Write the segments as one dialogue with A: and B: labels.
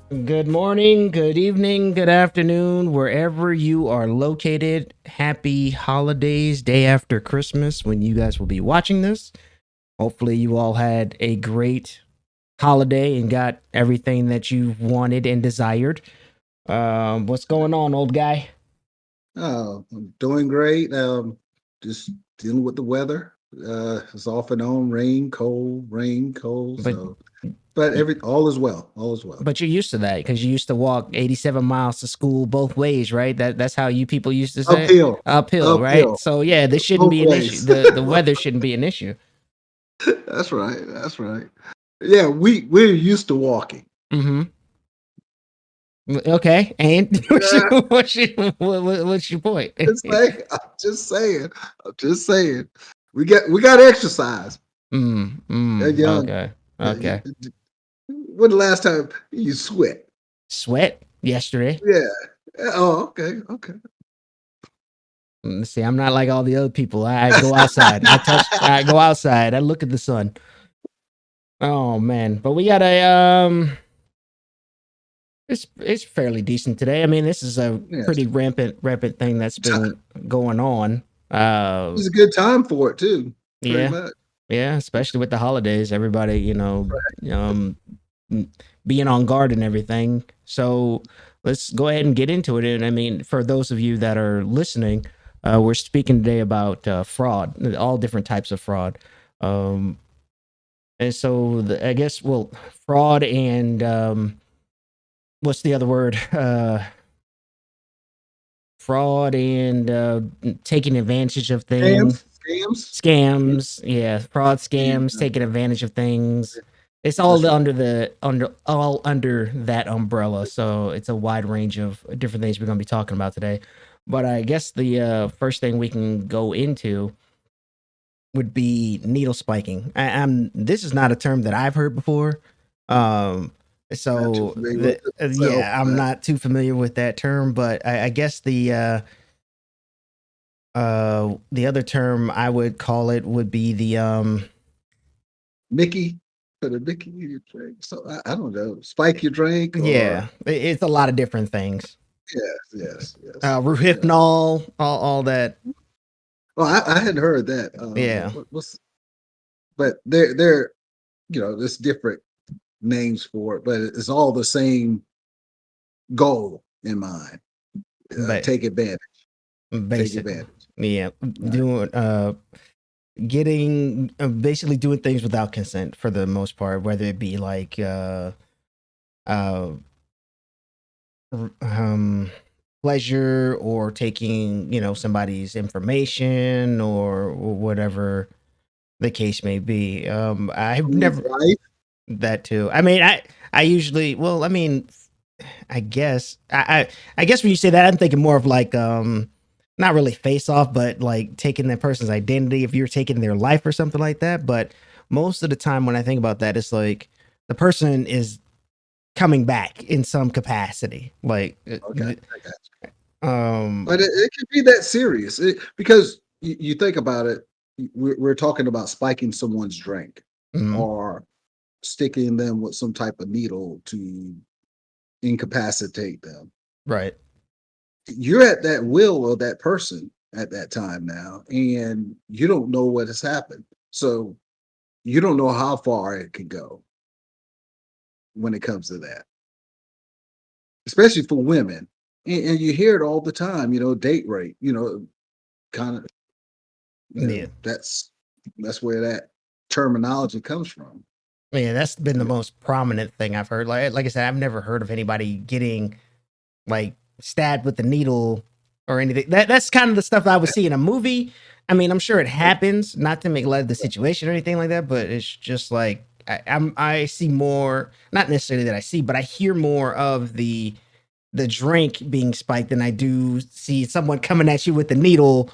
A: Good morning, good evening, good afternoon, wherever you are located. Happy holidays, day after Christmas, when you guys will be watching this. Hopefully, you all had a great holiday and got everything that you wanted and desired. What's going on, old guy?
B: I'm doing great. Just dealing with the weather. It's off and on, rain, cold.
A: But
B: But all is well. All is well.
A: but you're used to that because you used to walk 87 miles to school both ways, right? That's how you people used to say it?
B: Uphill,
A: Uphill, right?
B: uphill,
A: So yeah, this shouldn't
B: both
A: be an issue.
B: ways.
A: The weather shouldn't be an issue.
B: That's right. That's right. Yeah, we're used to walking.
A: Mm-hmm. Okay, and
B: Yeah,
A: what's your point?
B: just saying. I'm just saying. I'm just saying. We got exercise. You're young.
A: Okay,
B: Yeah,
A: okay.
B: when the last time you sweat?
A: Sweat yesterday.
B: Yeah. Oh, okay. Okay.
A: See, I'm not like all the other people. I go outside. I go outside. I look at the sun. Oh man, but we got a It's fairly decent today. I mean, this is a
B: Yes.
A: pretty rampant thing that's been going on.
B: It's a good time for it too, pretty
A: Yeah,
B: much.
A: yeah, especially with the holidays, everybody, um, being on guard and everything. So let's go ahead and get into it. And I mean, for those of you that are listening, we're speaking today about fraud, all different types of fraud. Um, and so I guess, well, fraud and what's the other word? Fraud and taking advantage of things.
B: Scams. Yeah,
A: Scams, yeah, fraud
B: yeah,
A: scams, taking advantage of things. It's
B: that's
A: all
B: right.
A: under that umbrella. So it's a wide range of different things we're going to be talking about today. But I guess the first thing we can go into would be needle spiking. I'm This is not a term that I've heard before. Um,
B: Not too
A: so
B: familiar with it myself,
A: yeah, I'm
B: but
A: not too familiar with that term, but I guess the other term I would call it would be the
B: Mickey for the Mickey you drink. So I don't know. Spike your drink
A: yeah,
B: or
A: it's a lot of different things.
B: yes. Yeah.
A: Rohypnol, all that.
B: Well, I hadn't heard that.
A: Yeah,
B: What's but they're there's different names for it, but it's all the same goal in mind.
A: but
B: Take advantage. Take
A: basic,
B: advantage.
A: yeah,
B: Right.
A: doing getting basically doing things without consent for the most part, whether it be like uh um pleasure or taking somebody's information or whatever the case may be. I've
B: Someone's
A: never
B: life.
A: that too. I mean, I usually, well, I mean, I guess I guess when you say that, I'm thinking more of like not really face off, but like taking that person's identity if you're taking their life or something like that. But most of the time when I think about that, it's like the person is coming back in some capacity. Like
B: Okay, I got you.
A: um
B: But it could be that serious because you think about it. We're talking about spiking someone's drink
A: mhm,
B: or sticking them with some type of needle to incapacitate them.
A: right.
B: You're at that will of that person at that time now, and you don't know what has happened. So you don't know how far it could go when it comes to that, especially for women. And you hear it all the time, date rape, kind of,
A: Yeah.
B: that's where that terminology comes from.
A: Yeah, that's been the most prominent thing I've heard. Like I said, I've never heard of anybody getting like stabbed with a needle or anything. That's kind of the stuff I would see in a movie. I mean, I'm sure it happens, not to make light of the situation or anything like that, but it's just like I see more, not necessarily that I see, but I hear more of the drink being spiked than I do see someone coming at you with the needle.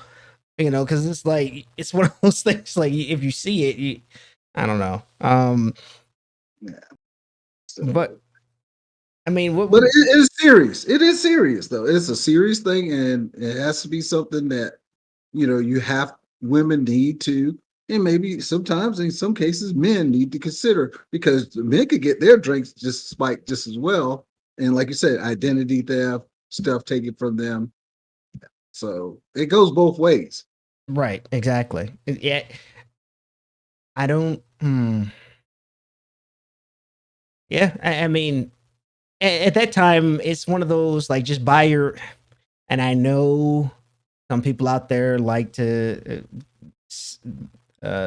A: Because it's like it's one of those things. Like if you see it, I don't know.
B: Yeah.
A: But
B: So,
A: I mean, what
B: but
A: would
B: it is serious. It is serious, though. It's a serious thing, and it has to be something that you have women need to, and maybe sometimes in some cases men need to consider because men could get their drinks just spiked just as well. And like you said, identity theft, stuff taken from them. So it goes both ways.
A: Right, exactly. Yeah, I don't. Yeah, I mean, at that time, it's one of those like just buy your. And I know some people out there like to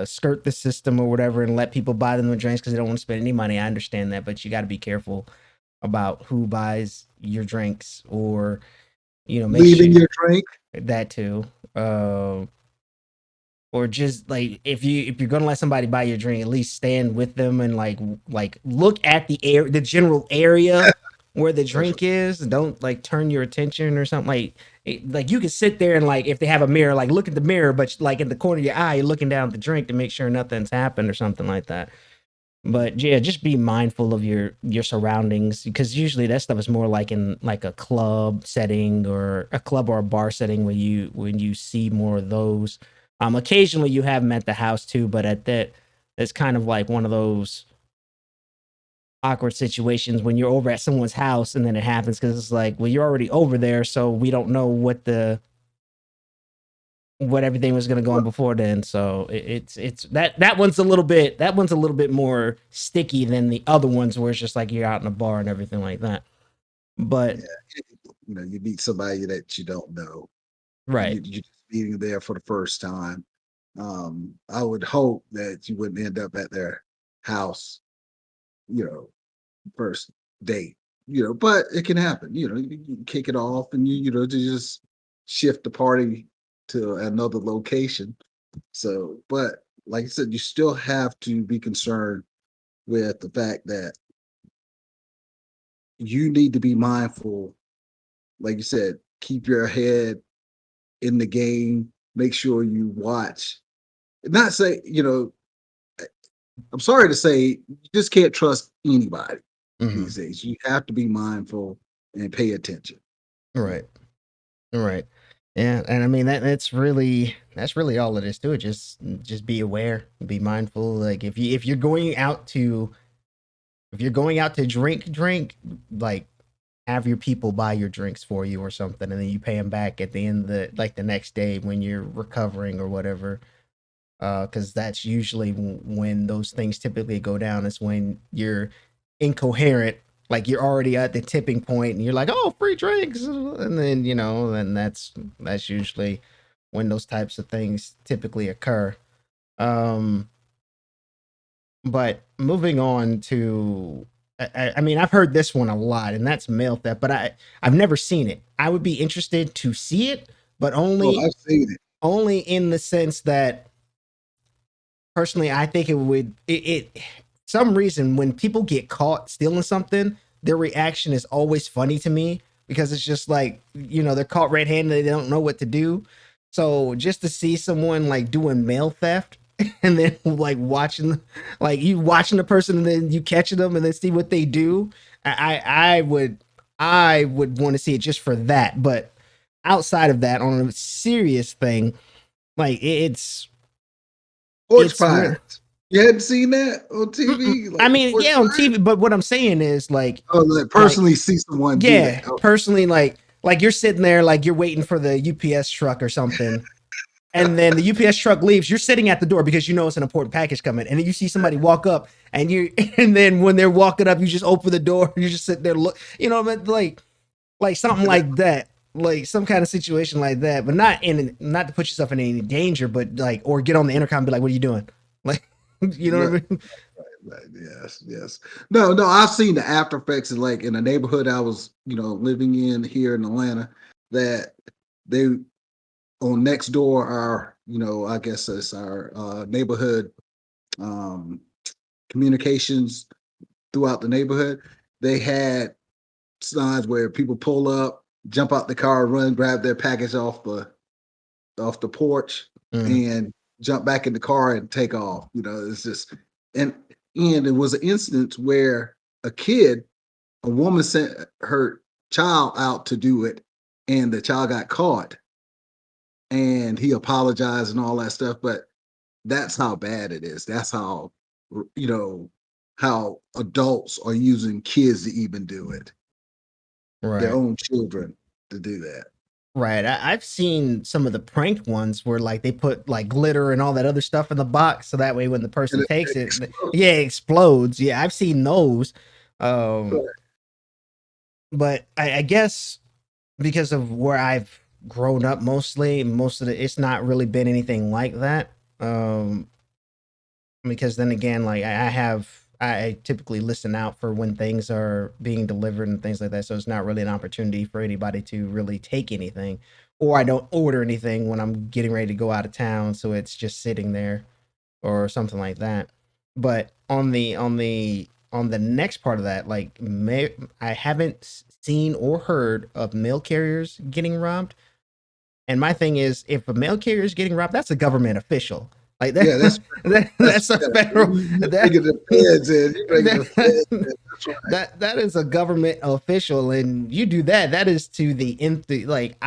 A: skirt the system or whatever and let people buy them the drinks because they don't want to spend any money. I understand that, but you got to be careful about who buys your drinks, or make
B: Leaving
A: sure
B: your drink.
A: that too. Uh, or just like if you're gonna let somebody buy your drink, at least stand with them and like look at the general area where the
B: That's right.
A: drink is. Don't like turn your attention or something like you can sit there and like if they have a mirror, like look at the mirror, but like in the corner of your eye, you're looking down at the drink to make sure nothing's happened or something like that. But yeah, just be mindful of your surroundings because usually that stuff is more like in like a club setting or a club or a bar setting where you see more of those. Occasionally you have them at the house too, but at that it's kind of like one of those awkward situations when you're over at someone's house and then it happens because it's like, well, you're already over there, so we don't know what everything was going to go on before then. So it's that one's a little bit more sticky than the other ones where it's just like you're out in a bar and everything like that. But
B: Yeah. You meet somebody that you don't know.
A: right,
B: You just meeting there for the first time. I would hope that you wouldn't end up at their house, you know, first date, but it can happen. You kick it off and to just shift the party to another location. So, but like I said, you still have to be concerned with the fact that you need to be mindful. Like you said, keep your head in the game. Make sure you watch. Not say, I'm sorry to say, you just can't trust anybody
A: hmm,
B: these days. You have to be mindful and pay attention.
A: right, right, yeah. And I mean that's really all it is to it. Just be aware, be mindful. Like if you're going out to drink, like have your people buy your drinks for you or something, and then you pay them back at the end of the next day when you're recovering or whatever. Because that's usually when those things typically go down. Is when you're incoherent, like you're already at the tipping point, and you're like, "Oh, free drinks," and then then that's usually when those types of things typically occur. Um, but moving on to, I mean, I've heard this one a lot, and that's mail theft, but I've never seen it. I would be interested to see it, but
B: Oh,
A: only
B: I've seen it.
A: only in the sense that personally, I think it would some reason when people get caught stealing something, their reaction is always funny to me because it's just like they're caught red-handed, they don't know what to do. So just to see someone like doing mail theft and then like you watching the person and then you catching them and then see what they do, I would want to see it just for that. But outside of that, on a serious thing, like
B: Porch
A: it's real.
B: pies. You hadn't seen that on
A: Mm-mm.
B: TV, like
A: I
B: the
A: mean,
B: porch
A: yeah, on
B: pies?
A: TV, but what I'm saying is
B: Oh, like
A: like
B: personally see someone do that.
A: yeah,
B: Oh,
A: personally, like you're sitting there, like you're waiting for the UPS truck or something, and then the UPS truck leaves. You're sitting at the door because you know it's an important package coming, and then you see somebody walk up, and and then when they're walking up, you just open the door, you just sit there, look, but like something like that. Like some kind of situation like that, but not to put yourself in any danger, but like or get on the intercom and be like, "What are you doing?" Like, you know
B: right,
A: what I mean?
B: right. Yes, yes. No, no, I've seen the after effects in like in the neighborhood I was, living in here in Atlanta, that they on next door our, I guess it's our neighborhood um communications throughout the neighborhood. They had signs where people pull up, jump out the car, run, grab their package off the porch,
A: Mm,
B: and jump back in the car and take off. It's just and and it was an instance where a woman sent her child out to do it, and the child got caught, and he apologized and all that stuff. But that's how bad it is. That's you know how adults are using kids to even do it. their
A: Right.
B: own children to do that.
A: Right. I've seen some of the pranked ones where like they put like glitter and all that other stuff in the box, so that way when the person
B: And
A: takes
B: it
A: it,
B: explodes.
A: yeah, it explodes. Yeah, I've seen those. Um,
B: Right.
A: but I guess because of where I've grown up, mostly, most of it's not really been anything like that. Um, because then again, like I typically listen out for when things are being delivered and things like that. So it's not really an opportunity for anybody to really take anything. Or I don't order anything when I'm getting ready to go out of town, so it's just sitting there or something like that. But on the next part of that, like I haven't seen or heard of mail carriers getting robbed. And my thing is, if a mail carrier is getting robbed, that's a government official. Like that,
B: Yeah, that's federal. That's
A: that's a
B: federal.
A: federal
B: You
A: that
B: bringing the feds in. You bringing the feds
A: that
B: in. That's right.
A: that is a government official, and you do that. That is to the nth. Like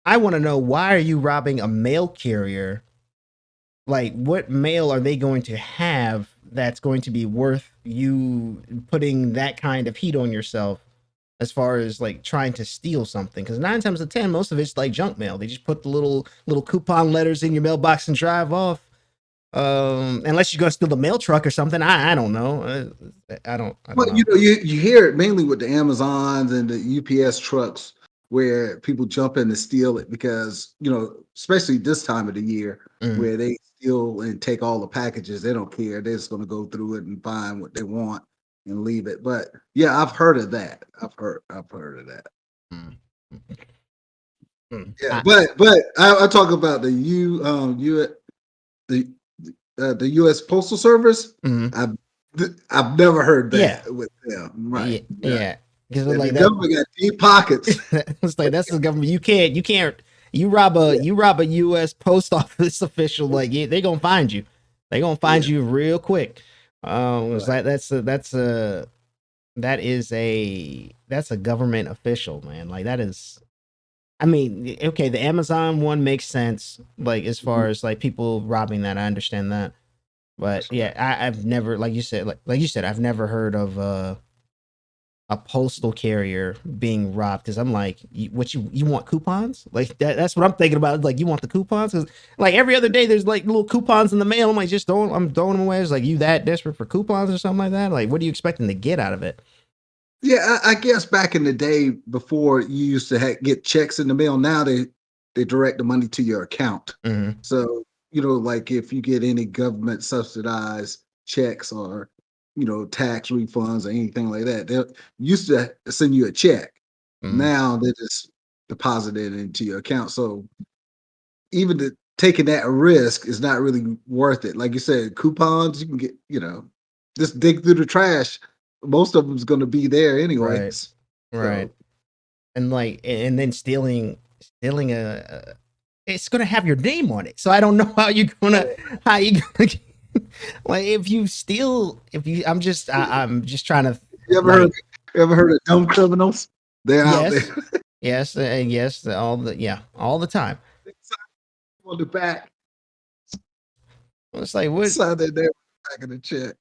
A: I want to know, why are you robbing a mail carrier? Like, what mail are they going to have that's going to be worth you putting that kind of heat on yourself, as far as like trying to steal something? Because 9 times out of 10, most of it's like junk mail. They just put the little coupon letters in your mailbox and drive off. Unless you're gonna steal the mail truck or something. I don't know. I
B: Well,
A: don't know.
B: you hear it mainly with the Amazons and the UPS trucks where people jump in to steal it because, especially this time of the year
A: Mm,
B: where they steal and take all the packages. They don't care. They're just going to go through it and find what they want and leave it. But yeah, I've heard of that. I've heard of that.
A: mm, mm.
B: Yeah, but I talk about the the U.S. Postal Service.
A: Mm.
B: I've I've never heard
A: Yeah,
B: that with them. Right.
A: yeah,
B: Right.
A: yeah. Because
B: The
A: like that,
B: government got deep pockets.
A: it's like that's the government. You can't.
B: Yeah,
A: You rob a U.S. post office official. Like they gonna find you. They gonna find
B: yeah,
A: you real quick. It's
B: right.
A: like that's a government official, man. Like that is. I mean, okay, the Amazon one makes sense. Like as
B: Mhm,
A: far as like people robbing that, I understand that. But
B: that's
A: yeah,
B: right.
A: I've never, like you said, like you said, I've never heard of a postal carrier being robbed. Because I'm like, you want coupons? Like that's what I'm thinking about. Like you want the coupons? Because like every other day, there's like little coupons in the mail. I'm like, I'm throwing them away. It's like, you that desperate for coupons or something like that? Like, what are you expecting to get out of it?
B: Yeah, I guess back in the day before you used to get checks in the mail. Now they direct the money to your account.
A: Hmm.
B: So like if you get any government subsidized checks or tax refunds or anything like that, they used to send you a check.
A: Mm,
B: Now they just deposit it into your account. So even taking that risk is not really worth it. Like you said, coupons you can get, just dig through the trash. Most of them's going to be there
A: right,
B: anyways.
A: right.
B: So
A: And like, and then stealing it's gonna have your name on it. So I don't know how you gonna like if you steal if you I'm just trying to
B: you ever heard
A: like,
B: you ever heard of dumb criminals? They're out there.
A: yes, yes, yes, all the time.
B: They sign on the back,
A: It's like, what
B: sign their name on the back of the check.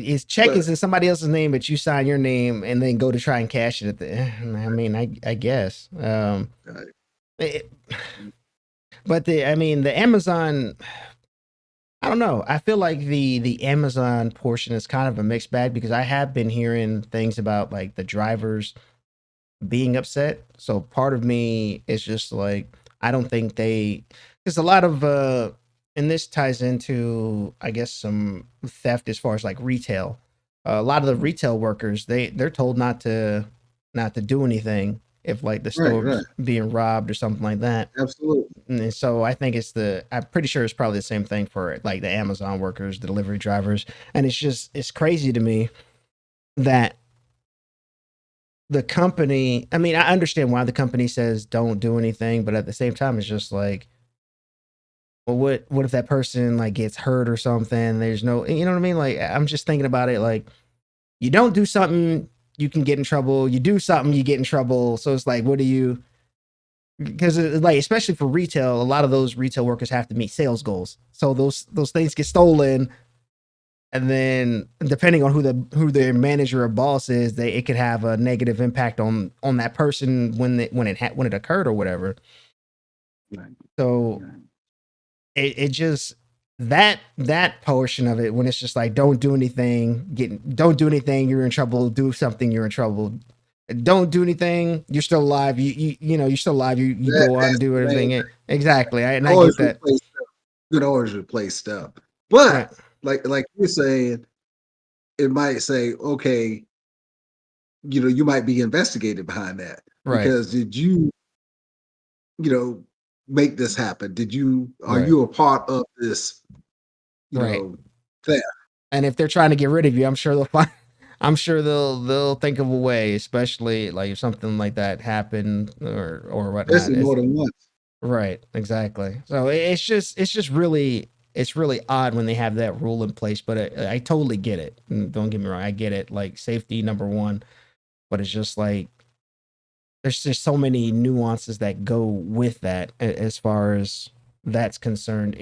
A: is check
B: But
A: is in somebody else's name, but you sign your name and then go to try and cash it at the I mean, I guess.
B: uh,
A: It, but I mean, the Amazon, I don't know. I feel like the Amazon portion is kind of a mixed bag, because I have been hearing things about like the drivers being upset. So part of me is just like, I don't think they, because a lot of and this ties into, I guess, some theft as far as like retail. A lot of the retail workers, they're told not to do anything if like the
B: right, right,
A: store's being robbed or something like that.
B: absolutely.
A: And so I think I'm pretty sure it's probably the same thing for like the Amazon workers, the delivery drivers. And it's crazy to me that the company, I mean, I understand why the company says don't do anything, but at the same time, it's just like, well, what if that person like gets hurt or something? There's no, you know what I mean? Like, I'm just thinking about it like, you don't do something, you can get in trouble. You do something, you get in trouble. So it's like, what do you, because like, especially for retail, a lot of those retail workers have to meet sales goals. So those things get stolen, and then depending on who their manager or boss is, it could have a negative impact on that person when it occurred or whatever.
B: Right.
A: So
B: Right.
A: it just that portion of it when it's just like don't do anything, you're in trouble, do something, you're in trouble, don't do anything, you're still alive, you're still alive, you go on and
B: That's
A: do
B: the main
A: everything. Exactly. And I
B: always
A: get that.
B: replace stuff. You can always replace stuff.
A: Right.
B: But like you're saying, it might say, okay, you might be investigated behind that
A: Right.
B: because did you, you know, make this happen? Are
A: Right.
B: you a part of this, you
A: Right.
B: know, theft?
A: And if they're trying to get rid of you, I'm sure they'll find I'm sure they'll think of a way, especially like if something like that happened or whatnot.
B: Especially
A: It's
B: more than once.
A: right, exactly. So it's just really it's really odd when they have that rule in place, but I totally get it. Don't get me wrong, I get it. Like safety number one, but it's just like there's just so many nuances that go with that as far as that's concerned.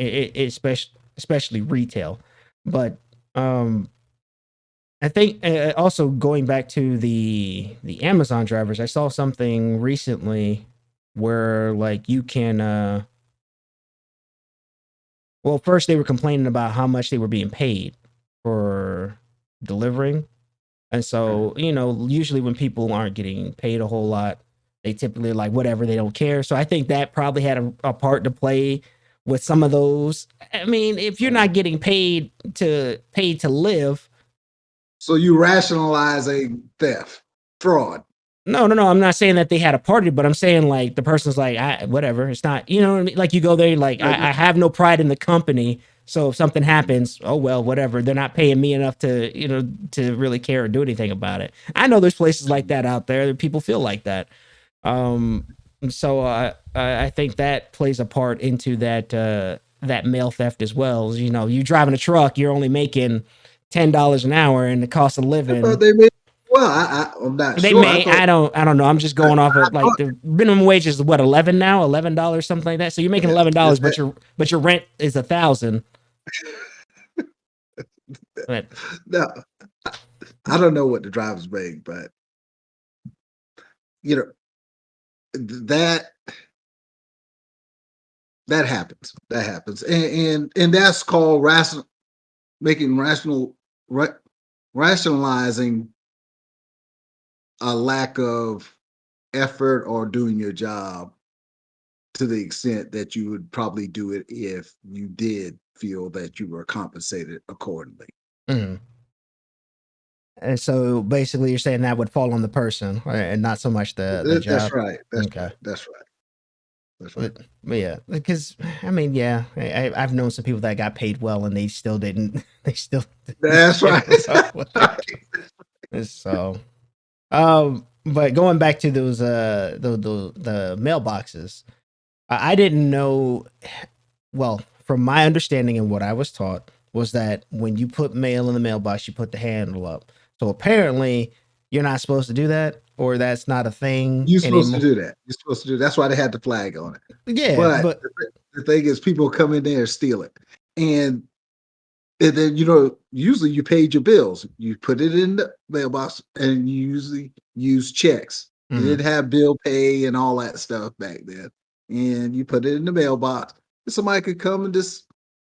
A: Especially retail, but um I think also going back to the Amazon drivers, I saw something recently where like you can well, first they were complaining about how much they were being paid for delivering. And
B: Uh-huh.
A: so, usually when people aren't getting paid a whole lot, they typically like whatever, they don't care. So I think that probably had a part to play with some of those. I mean, if you're
B: Right.
A: not getting paid to live,
B: So you rationalizing theft, fraud.
A: no, no, no. I'm not saying that they had a party, but I'm saying like the person's like, whatever. It's not, you know what I mean? Like you go there, like
B: Right.
A: I have no pride in the company. So if something happens, oh well, whatever. They're not paying me enough to really care or do anything about it. I know there's places like that out there that people feel like that. Um, so I think that plays a part into that mail theft as well. You driving a truck, you're only making $10 an hour, and the cost of
B: I thought
A: living
B: they made well, I'm not
A: they
B: sure. I
A: may.
B: thought
A: I don't know. I'm just
B: I
A: going off of like
B: thought
A: the minimum wage is what 11 now, $11 something like that. So you're making
B: yes,
A: $11, but your rent is 1,000. But
B: no, I don't know what the drivers make, but you know that that happens. That happens, and that's called making ra- rationalizing a lack of effort or doing your job to the extent that you would probably do it if you did feel that you were compensated accordingly.
A: mhm. And so basically, you're saying that would fall on the person, right, and not so much the
B: That's
A: job.
B: right. That's
A: Okay.
B: right. That's right. That's right.
A: But yeah, because I mean, yeah, I've known some people that got paid well and they still didn't. They still didn't
B: That's right.
A: care about what they so. But going back to those the mailboxes, I didn't know. Well, from my understanding and what I was taught was that when you put mail in the mailbox, you put the handle up. So apparently, you're not supposed to do that, or that's not a thing
B: You're supposed to
A: anymore.
B: do that. You're supposed to do that's why they had the flag on it.
A: Yeah,
B: But
A: but
B: the thing is people come in there and steal it. And then usually you paid your bills. You put it in the mailbox and you usually use checks. You
A: mm,
B: didn't have bill pay and all that stuff back then. And you put it in the mailbox. And somebody could come and just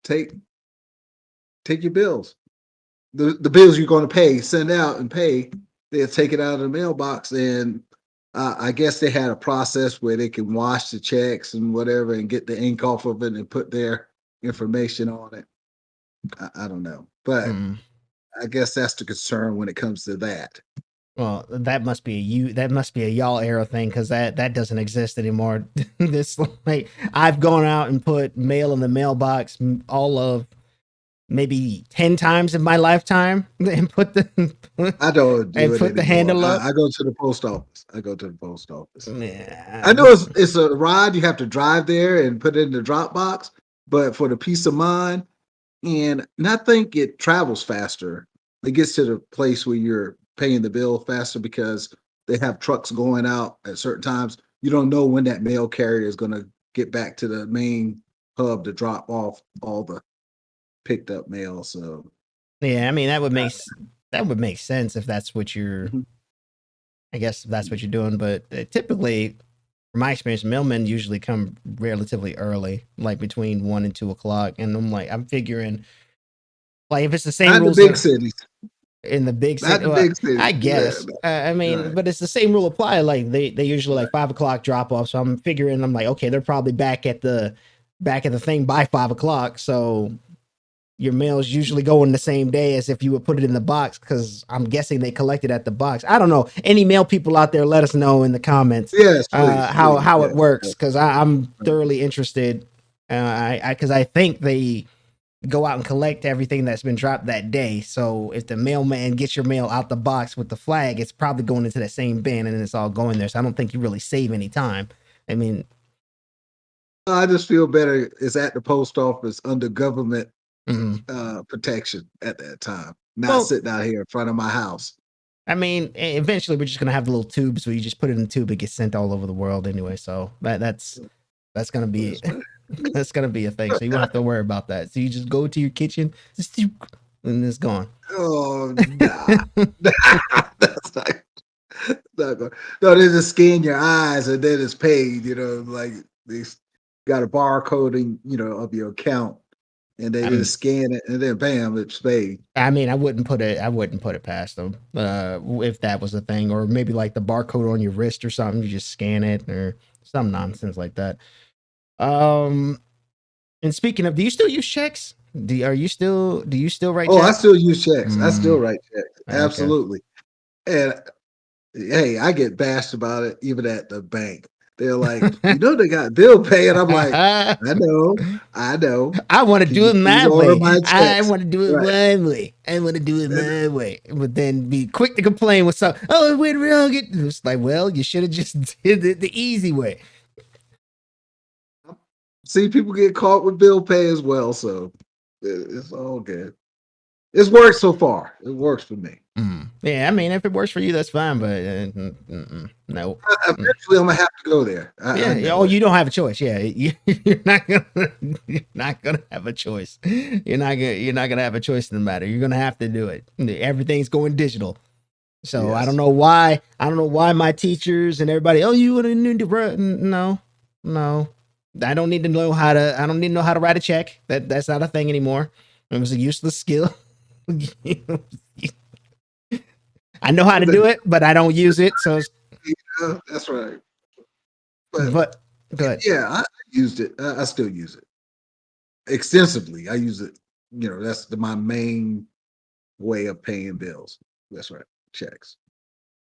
B: take take your bills. The bills you're going to pay, send out and pay, they'll take it out of the mailbox. And I guess they had a process where they can wash the checks and whatever and get the ink off of it and put their information on it. I don't know, but
A: mm.
B: I guess that's the concern when it comes to that.
A: Well, that must be a y'all era thing because that doesn't exist anymore. This like I've gone out and put mail in the mailbox all of maybe 10 times in my lifetime and put the
B: I don't do
A: and
B: it
A: put the
B: anymore.
A: handle up.
B: I go to the post office. I go to the post office. I
A: Yeah.
B: know it's a ride. You have to drive there and put it in the drop box, but for the peace of mind, and I think it travels faster. It gets to the place where you're paying the bill faster because they have trucks going out at certain times. You don't know when that mail carrier is going to get back to the main hub to drop off all the picked up mail. So
A: Yeah, I mean that would make sense if that's what you're.
B: Mhm.
A: I guess if that's what you're doing, but typically, from my experience, mailmen usually come relatively early, like between 1 and 2 o'clock, and I'm figuring like if it's the same
B: Not in the
A: rules
B: big cities.
A: in the big
B: Not
A: city.
B: the
A: Well,
B: big cities.
A: I
B: Yeah,
A: guess.
B: no,
A: I mean,
B: right,
A: but it's the same rule apply. Like they usually like
B: right.
A: 5 o'clock drop off. So I'm figuring I'm like, okay, they're probably back at the thing by 5 o'clock. So your mail's usually going the same day as if you would put it in the box because I'm guessing they collect it at the box. I don't know. Any mail people out there, let us know in the comments
B: Yes, please, please.
A: how it
B: Yes,
A: works
B: yes.
A: because I'm
B: Right.
A: thoroughly interested. Because I think they go out and collect everything that's been dropped that day. So if the mailman gets your mail out the box with the flag, it's probably going into that same bin and it's all going there. So I don't think you really save any time. I mean,
B: I just feel better. It's at the post office under government
A: mm,
B: protection at that time, not
A: well,
B: sitting out here in front of my house.
A: I mean, eventually we're just gonna have the little tubes where you just put it in the tube. It gets sent all over the world anyway. So that's gonna be
B: That's right.
A: that's gonna be a thing. So you won't have to worry about that. So you just go to your kitchen, just and it's gone.
B: Oh, nah. That's not good. No, they just scan your eyes and then it's paid, like they got a barcoding, of your account and they
A: I'm
B: just scan it and then bam, it's paid.
A: I mean, I wouldn't put it past them. If that was a thing, or maybe like the barcode on your wrist or something, you just scan it or some nonsense like that. Um, and speaking of, do you still use checks? Do you still write
B: Oh, I
A: checks?
B: still use checks. I still
A: Mm,
B: write checks.
A: okay.
B: Absolutely. And hey, I get bashed about it even at the bank. They're like, they got bill pay. And I'm like, I know.
A: I want to
B: Can
A: do
B: you
A: it
B: please
A: my
B: order
A: way.
B: my
A: I
B: checks?
A: want to do it
B: Right.
A: my way. I want to do it
B: And
A: my way. But then be quick to complain with something. Oh, it went wrong. It's like, well, you should have just did it the easy way.
B: see people get caught with bill pay as well. So it's all good. It's worked so far. It works for me.
A: Yeah, I mean, if it works for you, that's fine. But no. Mm.
B: Eventually, I'm gonna have to go there. I
A: Yeah.
B: know
A: Oh,
B: it.
A: you don't have a choice. Yeah, you're not gonna. You're not gonna have a choice. You're not gonna have a choice in the matter. You're gonna have to do it. Everything's going digital. So I don't
B: Yes.
A: know why. I don't know why my teachers and everybody. Oh, you want to need to no, no. I don't need to know how to. I don't need to know how to write a check. That's not a thing anymore. It was a useless skill. I know how to do it, but I don't use it. So,
B: That's right. But
A: but good.
B: yeah, I used it. I still use it extensively. I use it. That's my main way of paying bills. That's right. Checks.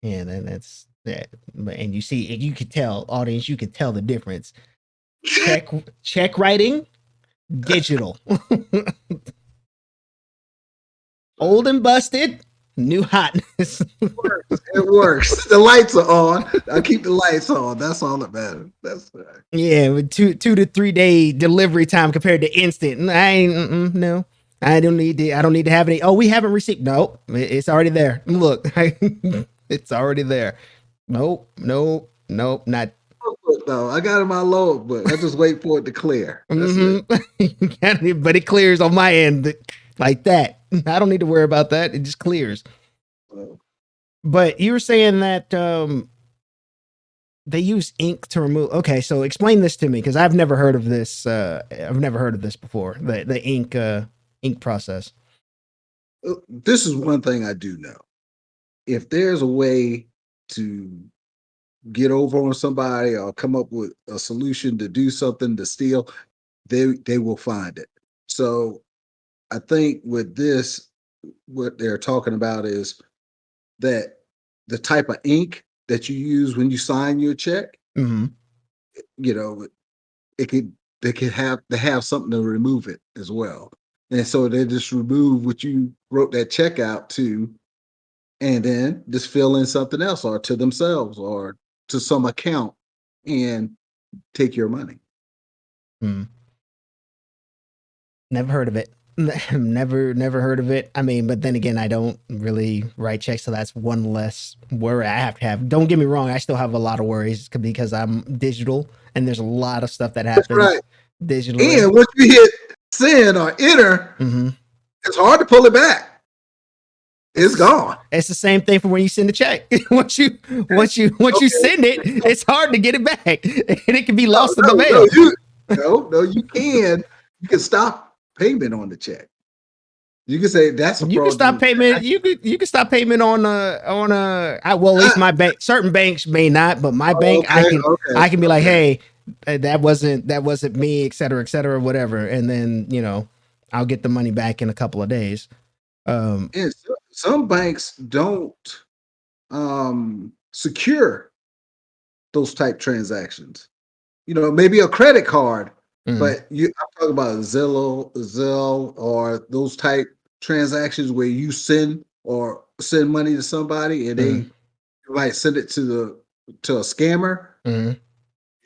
A: Yeah, then that's that. And you see, you could tell, audience, you could tell the difference. Check check writing, digital,
B: But
A: old and busted, new hotness.
B: works. It works. The lights are on. I keep the lights on. That's all that matters. That's right.
A: Yeah, with 2 to 3 day delivery time compared to instant. I ain't no. I don't need to have any. Oh, we haven't received. No, it's already there. Look, it's already there. Nope, nope, nope. Not.
B: No, I got it in my load, but I just wait for it to clear. That's it.
A: But it clears on my end like that. I don't need to worry about that. It just clears.
B: So,
A: But you were saying that they use ink to remove. Okay, so explain this to me because I've never heard of this. I've never heard of this before. The ink process.
B: this is one thing I do know. If there's a way to get over on somebody or come up with a solution to do something to steal, they will find it. So I think with this, what they're talking about is that the type of ink that you use when you sign your check,
A: Mm-hmm.
B: you know, it could they have something to remove it as well. And so they just remove what you wrote that check out to, and then just fill in something else or to themselves or to some account and take your money.
A: Mm. Never heard of it. Never heard of it. I mean, but then again, I don't really write checks, so that's one less worry I have to have. Don't get me wrong, I still have a lot of worries because I'm digital, and there's a lot of stuff that
B: That's right.
A: happens digitally.
B: And once you hit send or enter,
A: Mm-hmm.
B: it's hard to pull it back. It's gone.
A: It's the same thing for when you send a check. once you
B: Okay.
A: send it, it's hard to get it back, and it can be
B: No,
A: lost in the
B: no, no,
A: mail.
B: you can. You can stop payment on the check. You can say that's a
A: You can stop
B: fraudulent
A: payment.
B: check.
A: You can stop payment well, at least my bank. Certain banks may not, but my bank,
B: Okay, okay,
A: I can be like,
B: okay.
A: hey, that wasn't me, et cetera, whatever, and then I'll get the money back in a couple of days. Um,
B: And some banks don't secure those type transactions. Maybe a credit card,
A: mm,
B: but I'm talking about Zelle, or those type transactions where you send money to somebody and
A: mm,
B: they might send it to a scammer.
A: mm.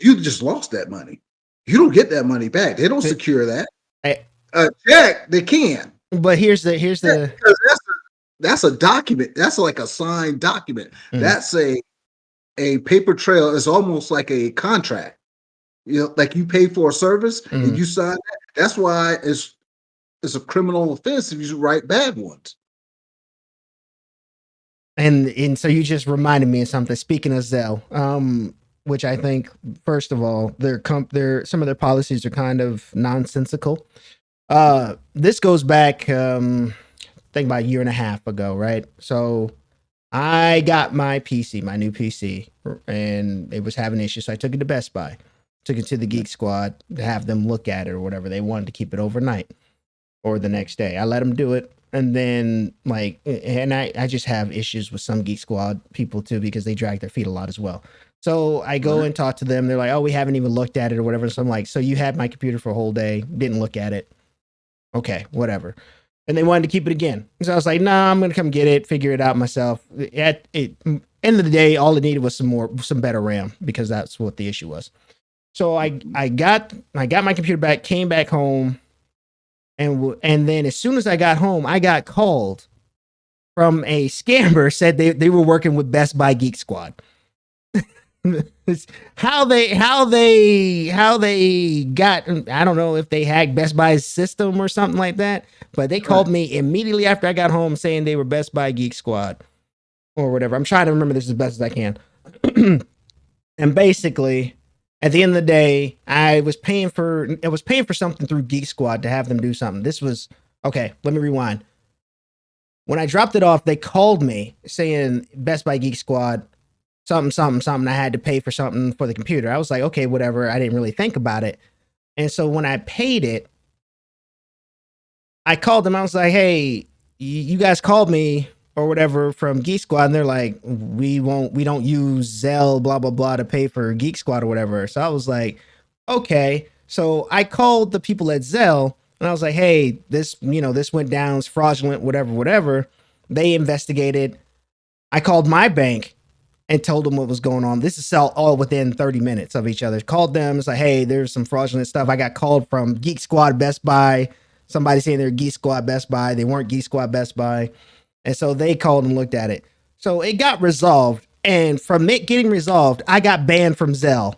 B: You just lost that money. You don't get that money back. They don't
A: But,
B: secure that.
A: I-
B: A check, they can.
A: but here's the
B: Because that's a document. That's like a signed document.
A: mm,
B: That's a paper trail. It's almost like a contract. Like you pay for a service and
A: mm.
B: you sign that. That's why it's a criminal offense if you write bad ones.
A: And so you just reminded me of something. Speaking of Zelle, which I think, first of all, their some of their policies are kind of nonsensical. This goes back, I think about a year and a half ago, right? So I got my PC, my new PC, and it was having issues. So I took it to Best Buy, took it to the Geek Squad to have them look at it or whatever. They wanted to keep it overnight or the next day. I let them do it. And then, and I just have issues with some Geek Squad people too, because they drag their feet a lot as well. So I go
B: Right.
A: and talk to them. They're like, oh, we haven't even looked at it or whatever. So I'm like, so you had my computer for a whole day, didn't look at it. Okay, whatever. And they wanted to keep it again. So I was like, nah, I'm going to come get it, figure it out myself. At end of the day, all it needed was some better RAM, because that's what the issue was. So I got my computer back, came back home, and then as soon as I got home, I got called from a scammer, said they were working with Best Buy Geek Squad. How they got, I don't know if they hacked Best Buy's system or something like that, but they called
B: Right.
A: me immediately after I got home saying they were Best Buy Geek Squad or whatever. I'm trying to remember this as best as I can. And basically, at the end of the day, I was paying for something through Geek Squad to have them do something. This was okay. Let me rewind. When I dropped it off, they called me saying Best Buy Geek Squad, something, something, something. I had to pay for something for the computer. I was like, okay, whatever. I didn't really think about it. And so when I paid it, I called them. I was like, hey, you guys called me or whatever from Geek Squad. And they're like, we don't use Zelle, blah, blah, blah, to pay for Geek Squad or whatever. So I was like, okay. So I called the people at Zelle and I was like, hey, this went down, it's fraudulent, whatever, whatever. They investigated. I called my bank and told them what was going on. This is all within 30 minutes of each other. Called them. It's like, hey, there's some fraudulent stuff. I got called from Geek Squad Best Buy. Somebody saying they're Geek Squad Best Buy. They weren't Geek Squad Best Buy. And so they called and looked at it. So it got resolved. And from it getting resolved, I got banned from Zelle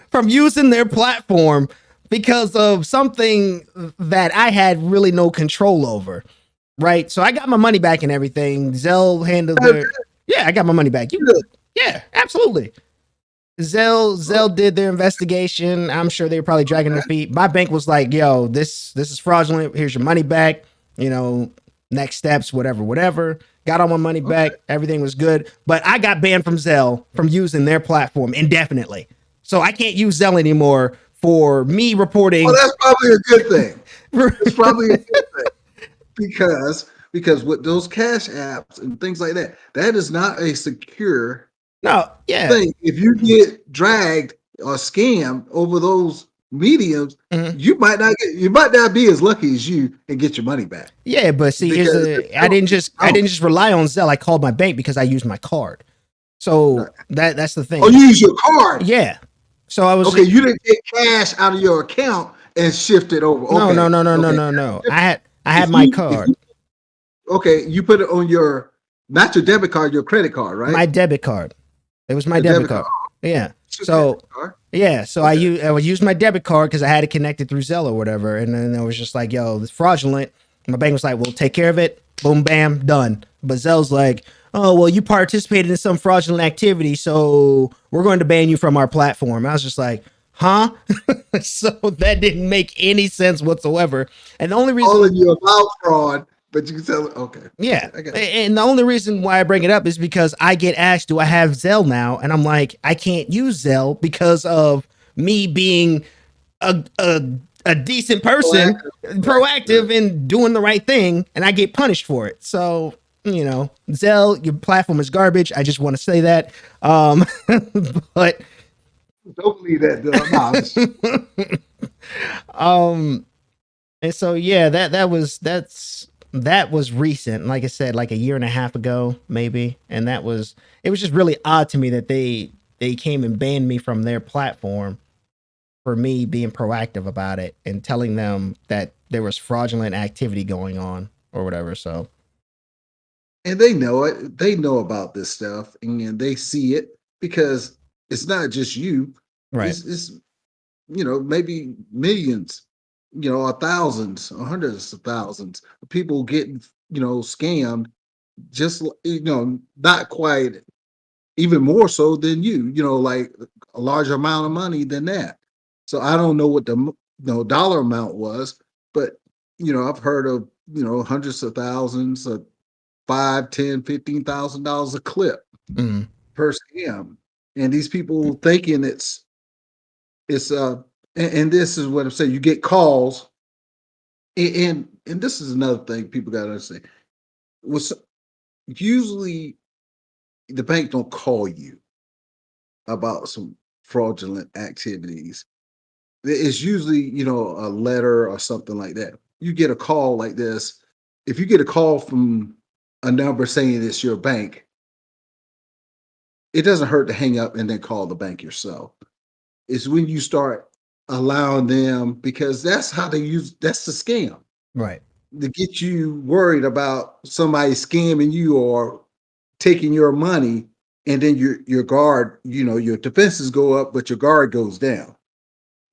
A: from using their platform because of something that I had really no control over. Right. So I got my money back and everything. Zelle handled their. Yeah, I got my money back. Yeah, absolutely. Zelle did their investigation. I'm sure they were probably dragging their feet. My bank was like, yo, this is fraudulent. Here's your money back. Next steps, whatever, whatever. Got all my money back. Everything was good. But I got banned from Zelle from using their platform indefinitely. So I can't use Zelle anymore for me reporting.
B: Well, that's probably a good thing. It's probably a good thing. Because with those cash apps and things like that, that is not a secure
A: No, yeah.
B: thing. If you get dragged or scammed over those mediums,
A: Mhm.
B: you might not be as lucky as you and get your money back.
A: Yeah, but see, I didn't just rely on Zelle. I called my bank because I used my card. So that's the thing.
B: Oh, you use your card.
A: Yeah. So I was
B: Okay. You didn't take cash out of your account and shift it over.
A: no,
B: Okay.
A: no, no, no, no,
B: Okay.
A: no, no. I had my card.
B: Okay, you put it on not your debit card, your credit card, right?
A: My debit card. It was my
B: Your
A: debit card. Yeah.
B: It's your
A: So
B: debit card.
A: yeah, so
B: Okay.
A: I would use my debit card because I had it connected through Zelle or whatever, and then it was just like, yo, it's fraudulent. My bank was like, "Well, take care of it. Boom, bam, done." But Zell's like, "Oh, well, you participated in some fraudulent activity, so we're going to ban you from our platform." I was just like, "Huh?" So that didn't make any sense whatsoever. And the only
B: Calling
A: reason,
B: you about fraud, but you can tell. Okay,
A: yeah,
B: okay, I got you.
A: and the only reason why I bring it up is because I get asked, "Do I have Zell now?" And I'm like, "I can't use Zell because of me being a decent person,
B: Proactive, right?
A: proactive and doing the right thing, and I get punished for it." So, Zell, your platform is garbage. I just want to say that. But
B: Don't believe that. Nah,
A: and so yeah, that was recent. Like I said, like a year and a half ago, maybe. And it was just really odd to me that they came and banned me from their platform for me being proactive about it and telling them that there was fraudulent activity going on or whatever. So,
B: and they know it. They know about this stuff, and they see it because it's not just you.
A: right.
B: It's maybe millions, or thousands, or hundreds of thousands of people getting scammed. Just not quite even more so than like a larger amount of money than that. So I don't know what the dollar amount was, but I've heard of hundreds of thousands of 5, 10, $15,000 a clip
A: Mm,
B: per scam. And these people thinking it's and this is what I'm saying. You get calls, and this is another thing people got to understand. Was usually the bank don't call you about some fraudulent activities. It's usually a letter or something like that. You get a call like this. If you get a call from a number saying it's your bank, it doesn't hurt to hang up and then call the bank yourself. It's when you start allowing them, because that's how they use, that's the scam,
A: right.
B: to get you worried about somebody scamming you or taking your money, and then your guard, your defenses go up, but your guard goes down.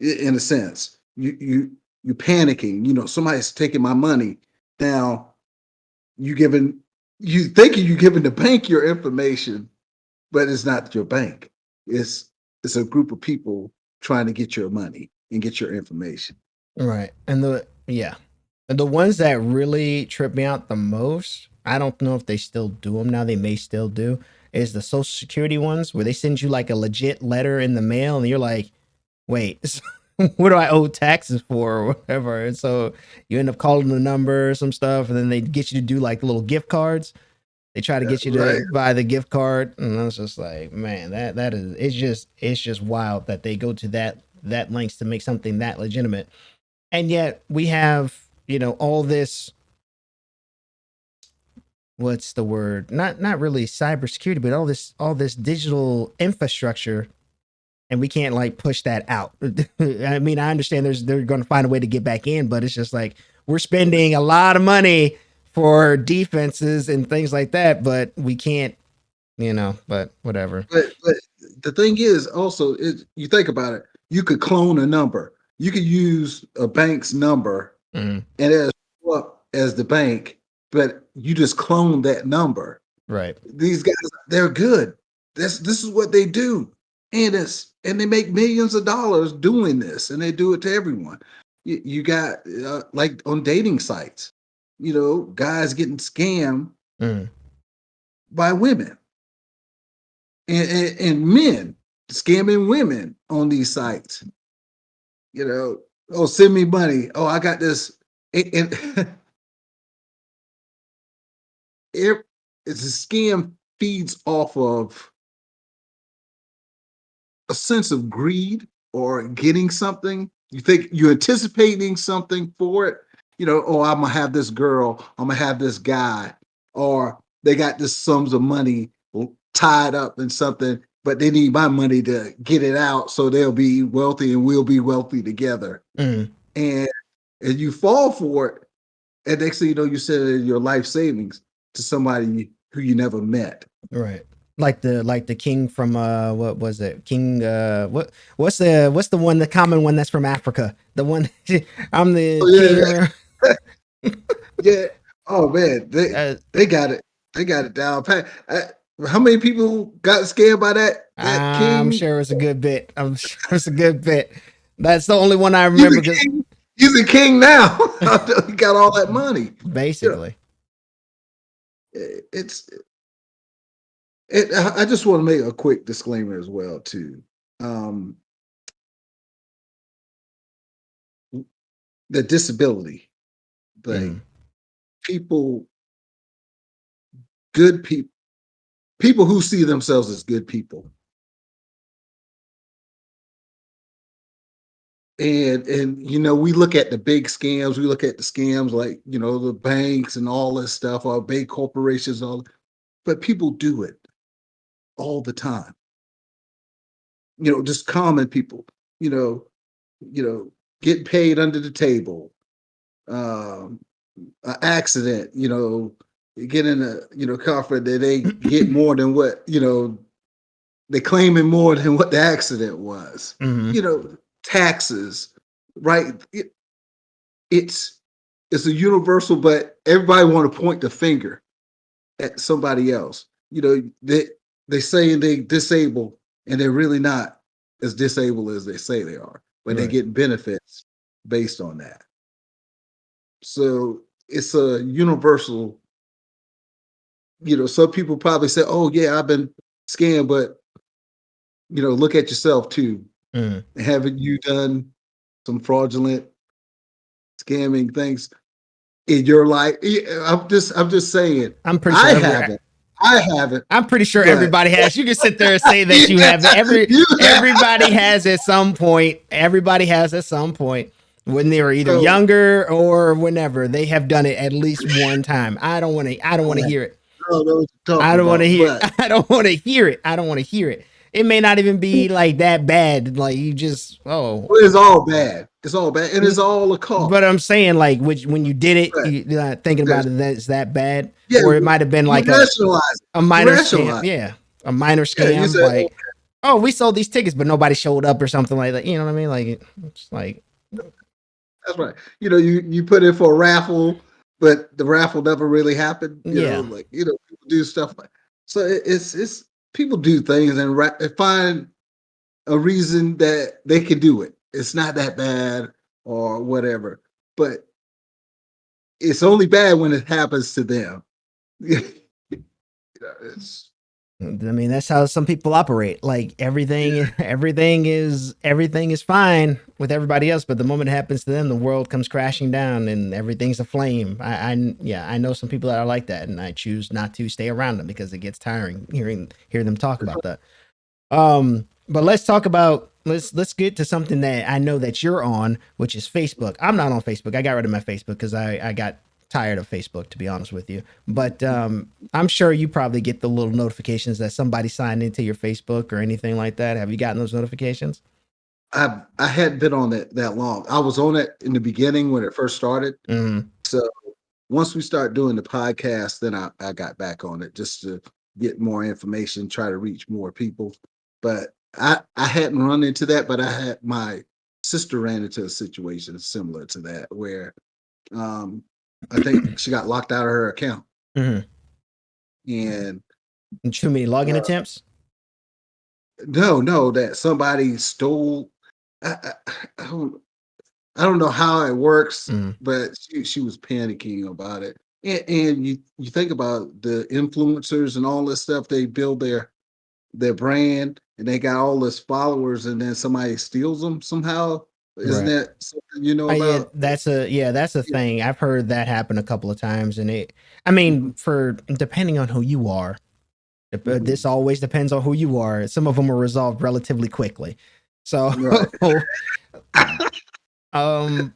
B: In a sense, you panicking. Somebody's taking my money. Now you thinking you giving the bank your information, but it's not your bank. It's a group of people trying to get your money and get your information.
A: Right. And the ones that really trip me out the most, I don't know if they still do them now. They may still do. Is the Social Security ones where they send you like a legit letter in the mail, and you're like, wait, what do I owe taxes for or whatever? And so you end up calling the number, some stuff, and then they get you to do like little gift cards. They try to get you
B: Right.
A: to buy the gift card, and I was just like, man, that is it's just wild that they go to that lengths to make something that legitimate. And yet we have, all this, what's the word? Not really cybersecurity, but all this digital infrastructure, and we can't like push that out. I mean, I understand they're going to find a way to get back in, but it's just like we're spending a lot of money for defenses and things like that, but we can't, but whatever.
B: But the thing is also, you think about it, you could clone a number. You could use a bank's number
A: Mm,
B: and as up as the bank, but you just clone that number.
A: right.
B: These guys, they're good. This is what they do, and they make millions of dollars doing this, and they do it to everyone. You got like on dating sites, guys getting scammed
A: Mm,
B: by women, and men scamming women on these sites. Oh, send me money. Oh, I got this. And it, it's a scam feeds off of a sense of greed or getting something. You think you're anticipating something for it. Oh, I'm gonna have this girl, I'm gonna have this guy, or they got this sums of money tied up in something, but they need my money to get it out so they'll be wealthy and we'll be wealthy together.
A: mm,
B: And you fall for it, and next thing you know, you send your life savings to somebody who you never met.
A: right. Like the king from what was it? King what's the one, the common one that's from Africa? The one I'm
B: Oh
A: the
B: yeah,
A: king.
B: Yeah. Oh man,
A: Uh,
B: they got it. They got it down pat. How many people got scared by that
A: I'm
B: king?
A: sure it's a good bit. I'm sure it's a good bit. That's the only one I
B: He's
A: remember
B: a
A: because
B: king. He's a king now. He got all that money. You know,
A: basically.
B: it's I just want to make a quick disclaimer as well too. Um, the disability, like
A: Mm,
B: people, good people, people who see themselves as good people, and we look at the big scams. We look at the scams like the banks and all this stuff, or big corporations, all. But people do it all the time. Just common people. You know, get paid under the table. Um, an accident, you get in a car that they get more than what they claiming more than what the accident was.
A: hmm
B: Taxes, right? It's it's a universal, but everybody want to point the finger at somebody else. They saying they disabled, and they're really not as disabled as they say they are, but they
A: Right.
B: get benefits based on that. So it's a universal. Some people probably say, "Oh yeah, I've been scammed," but look at yourself too.
A: Mm.
B: Haven't you done some fraudulent scamming things in your life? Yeah, I'm just saying,
A: I'm pretty sure
B: I
A: every
B: haven't. I haven't,
A: I'm pretty sure
B: but
A: everybody has. You can sit there and say that you
B: yeah,
A: have
B: you have.
A: everybody has at some point. Everybody has at some point when they were either
B: So
A: younger or whenever they have done it at least one time. I don't want to
B: I
A: hear it.
B: don't know what you're
A: I
B: talking
A: don't want to
B: about,
A: hear.
B: but
A: I don't want to hear it. I don't want to hear it. It may not even be like that bad. Like you just
B: it's all bad. It's all bad, and it's all a
A: but
B: cost.
A: I'm saying like when you did it,
B: But
A: you're not thinking about
B: there's
A: it that it's that bad,
B: yeah,
A: or it might have been
B: you
A: like
B: rationalize it.
A: a
B: You
A: minor scam.
B: rationalize.
A: Yeah, a minor
B: Yeah, you
A: scam.
B: say, "Oh,
A: Like, oh, we sold these tickets, but nobody showed up or something like that. You know what I mean? Like, it's like,
B: that's right." You put in for a raffle, but the raffle never really happened.
A: yeah,
B: People do stuff like so. It's people do things and find a reason that they can do it. It's not that bad or whatever, but it's only bad when it happens to them. It's
A: I mean that's how some people operate. Like everything is fine with everybody else, but the moment it happens to them, the world comes crashing down and everything's aflame. Yeah, I know some people that are like that, and I choose not to stay around them because it gets tiring hear them talk about that. But let's talk about let's get to something that I know that you're on, which is Facebook. I'm not on Facebook. I got rid of my Facebook because I got tired of Facebook, to be honest with you. But I'm sure you probably get the little notifications that somebody signed into your Facebook or anything like that. Have you gotten those notifications?
B: I hadn't been on it that long. I was on it in the beginning when it first started.
A: Mm,
B: So once we start doing the podcast, then I got back on it just to get more information, try to reach more people. But I hadn't run into that, but I had my sister ran into a situation similar to that where um I think she got locked out of her account
A: mm.
B: and
A: Too many login
B: uh,
A: attempts.
B: no, that somebody stole. I, I, I don't I don't know how it works,
A: Mm,
B: but she was panicking about it. And you think about the influencers and all this stuff, they build their brand and they got all this followers, and then somebody steals them somehow. Isn't
A: right.
B: that something you know
A: Yeah,
B: about?
A: that's a
B: Yeah.
A: thing. I've heard that happen a couple of times, and I mean,
B: Mhm,
A: for depending on who you are, this
B: mhm.
A: always depends on who you are. Some of them are resolved relatively quickly. So,
B: Right.
A: um,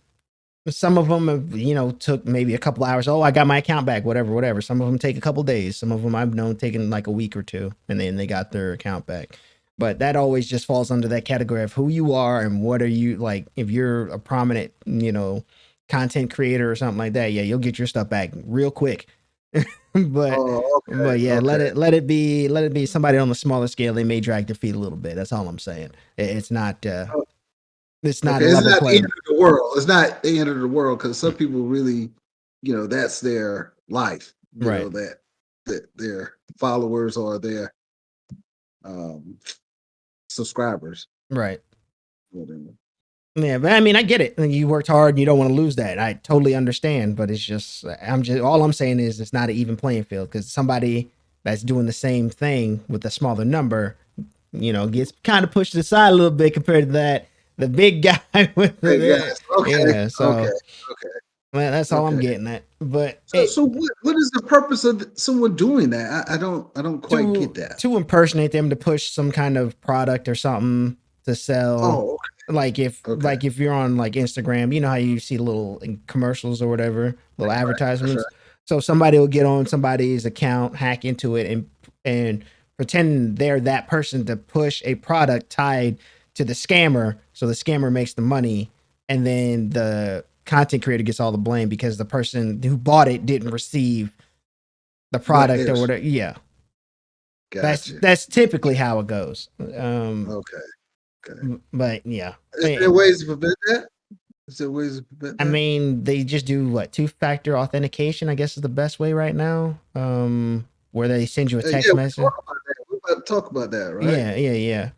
A: some of them have, took maybe a couple hours. Oh, I got my account back, whatever, whatever. Some of them take a couple days. Some of them I've known taking like a week or two, and then they got their account back. But that always just falls under that category of who you are and what are you like. If you're a prominent, content creator or something like that, yeah, you'll get your stuff back real quick. but
B: Oh,
A: but
B: okay,
A: yeah,
B: okay.
A: let it be somebody on the smaller scale. They may drag their feet a little bit. That's all I'm saying.
B: Oh,
A: It's not
B: okay.
A: a
B: It's
A: level
B: not the end
A: playing.
B: of the world. It's not the end of the world because some people really. that's their life.
A: Right.
B: That their followers or their um, subscribers.
A: Right.
B: Whatever.
A: Yeah, but I mean, I get it. You worked hard and you don't want to lose that. I totally understand, but it's just, all I'm saying is it's not an even playing field because somebody that's doing the same thing with a smaller number, gets kind of pushed aside a little bit compared to the big guy with
B: Hey
A: the,
B: guys, okay,
A: yeah.
B: okay,
A: So,
B: okay,
A: man, that's all I'm
B: okay.
A: getting at. But
B: So what is the purpose of someone doing that? I don't quite get that.
A: to impersonate them to push some kind of product or something to sell.
B: Oh,
A: Like if
B: okay,
A: you're on like Instagram, you know how you see little commercials or whatever, little
B: that's right.
A: advertisements. So somebody will get on somebody's account, hack into it, and pretend they're that person to push a product tied to the scammer. So the scammer makes the money, and then the content creator gets all the blame because the person who bought it didn't receive the
B: But
A: product or
B: there's
A: whatever. Yeah,
B: gotcha.
A: that's typically how it goes.
B: Okay, okay.
A: But yeah,
B: Is there ways to prevent that? Is there ways to prevent
A: I
B: that?
A: mean, they just do what, two-factor authentication, I guess is the best way right now. Where they send you a
B: Yeah,
A: text
B: we
A: message.
B: talk about that. We're about to talk about that, right?
A: Yeah, yeah, yeah.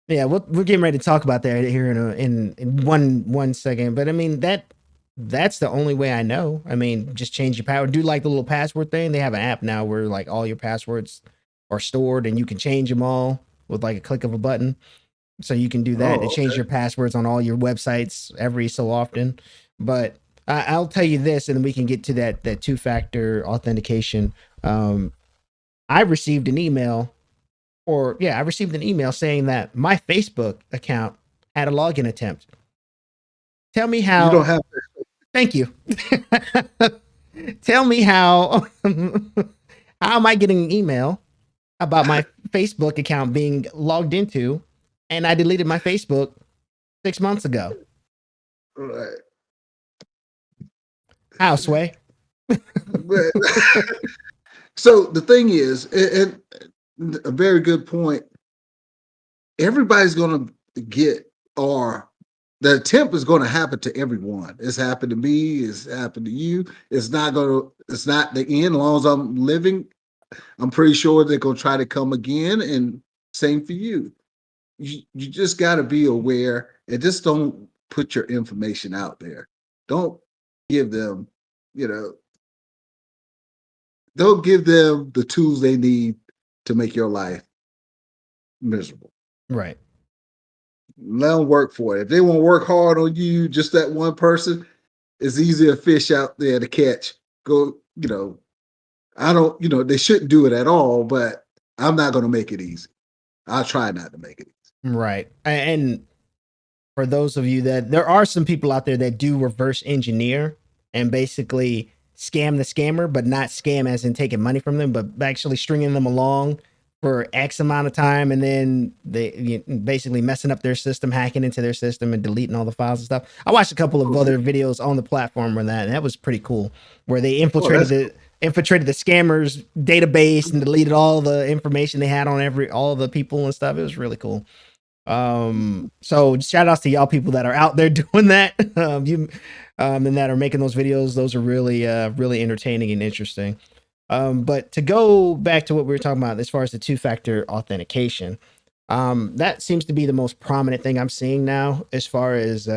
A: Yeah, we're getting ready to talk about that here in one second. But I mean that's the only way I know. I mean, just change your password. Do like the little password thing. They have an app now where like all your passwords are stored and you can change them all with like a click of a button. So you can do that and
B: Oh,
A: change your passwords on all your websites every so often. But I'll tell you this, and then we can get to that two-factor authentication. Um, I received an email, or yeah, I received an email saying that my Facebook account had a login attempt. Tell me
B: you don't
A: how.
B: have
A: Thank you. Tell me how. How am I getting an email about my Facebook account being logged into, and I deleted my Facebook 6 months ago?
B: right.
A: How, Sway?
B: But so the thing is, and a very good point. Everybody's going to get, or the attempt is going to happen to everyone. It's happened to me. It's happened to you. It's not going to. It's not the end. As long as I'm living, I'm pretty sure they're going to try to come again. And same for you. You just got to be aware and just don't put your information out there. Don't give them, you know, don't give them the tools they need to make your life miserable.
A: Right.
B: Let them work for it. If they want to work hard on you, just that one person, it's easier fish out there to catch. Go, I don't, they shouldn't do it at all, but I'm not going to make it easy. I'll try not to make it easy.
A: Right. And for those of you that there are some people out there that do reverse engineer and basically scam the scammer, but not scam as in taking money from them, but actually stringing them along for X amount of time and then basically messing up their system, hacking into their system and deleting all the files and stuff. I watched a couple of
B: Okay.
A: other videos on the platform on that, and that was pretty cool, where they
B: Oh, that's cool.
A: infiltrated the scammers database and deleted all the information they had on all the people and stuff. It was really cool. So shout outs to y'all people that are out there doing that. And that are making those videos. Those are really really entertaining and interesting. But to go back to what we were talking about as far as the two-factor authentication, that seems to be the most prominent thing I'm seeing now as far as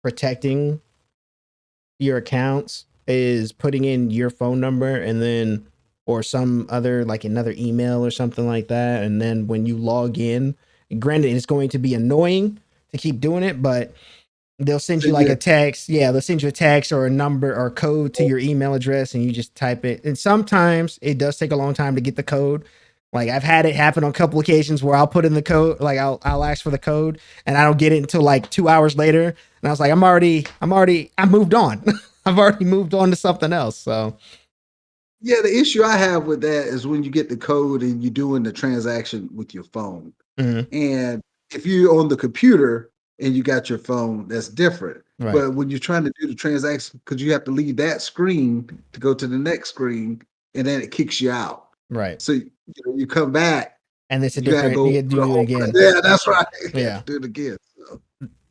A: protecting your accounts is putting in your phone number and then or some other like another email or something like that, and then when you log in, granted it's going to be annoying to keep doing it, but they'll send you
B: Send
A: like
B: you
A: a text. Yeah, they'll send you a text or a number or code to your email address and you just type it. And sometimes it does take a long time to get the code. Like I've had it happen on a couple occasions where I'll put in the code, like I'll ask for the code and I don't get it until like 2 hours later. And I was like, I moved on. I've already moved on to something else. So
B: Yeah, the issue I have with that is when you get the code and you're doing the transaction with your phone.
A: mhm,
B: And if you're on the computer and you got your phone, that's different.
A: right,
B: But when you're trying to do the transaction, because you have to leave that screen to go to the next screen, and then it kicks you out.
A: right.
B: So you come back,
A: And it's a
B: you gotta
A: different. You
B: go
A: get to
B: through the
A: do it
B: whole.
A: again.
B: Yeah, that's right. You have
A: Yeah.
B: to do it again. So.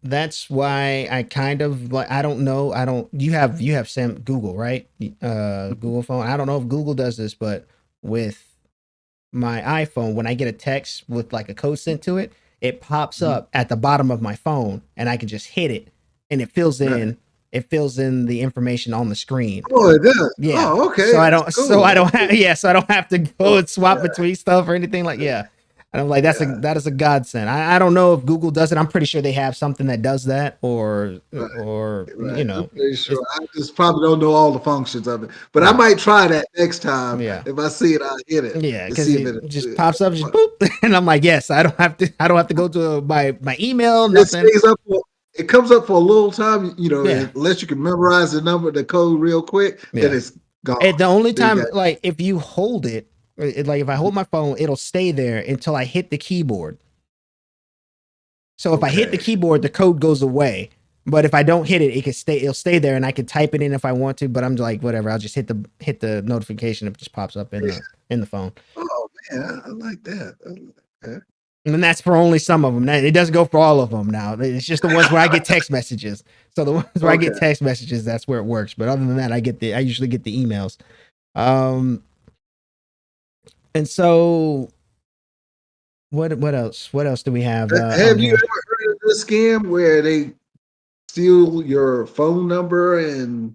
A: that's why I kind of like, I don't know, I don't, you have Sam Google, right? Google phone. I don't know if Google does this, but with my iPhone, when I get a text with like a code sent to it, it pops
B: Mhm.
A: up at the bottom of my phone and I can just hit it and
B: Right.
A: it fills in the information on the screen.
B: Oh, it does.
A: Yeah.
B: Oh, okay. That's
A: So
B: cool.
A: I don't
B: That's
A: have
B: cool.
A: yeah, so I don't have to go
B: Oh,
A: and swap
B: yeah,
A: between stuff or anything like yeah. And I'm like,
B: yeah.
A: that is a godsend. I don't know if Google does it. I'm pretty sure they have something that does that
B: Right,
A: or
B: right. I'm pretty sure.
A: it's
B: I just probably don't know all the functions of it, but I
A: yeah.
B: might try that next time.
A: Yeah.
B: If I see it, I'll hit it
A: Yeah,
B: and
A: because
B: see if
A: it
B: it.
A: just pops up, just boop, and I'm like, yes, I don't have to go to my email,
B: It
A: nothing.
B: stays up for. It comes up for a little time,
A: Yeah,
B: unless you can memorize the code real quick, then
A: yeah.
B: it's gone.
A: And the only
B: Then you
A: time,
B: got
A: like, if you hold it, like if I hold my phone, it'll stay there until I hit the keyboard. So if I hit the
B: okay.
A: keyboard, the code goes away. But if I don't hit it, it can stay. It'll stay there, and I can type it in if I want to. But I'm like, whatever. I'll just hit the notification. It just pops up in the phone.
B: Oh man, I like that. Okay.
A: And that's for only some of them. Now, it doesn't go for all of them now. It's just the ones where I get text messages. So the ones where I
B: Okay.
A: get text messages, that's where it works. But other than that, I usually get the emails. Um, and so what else? What else do we have on
B: Have you
A: here?
B: ever heard of this scam where they steal your phone number and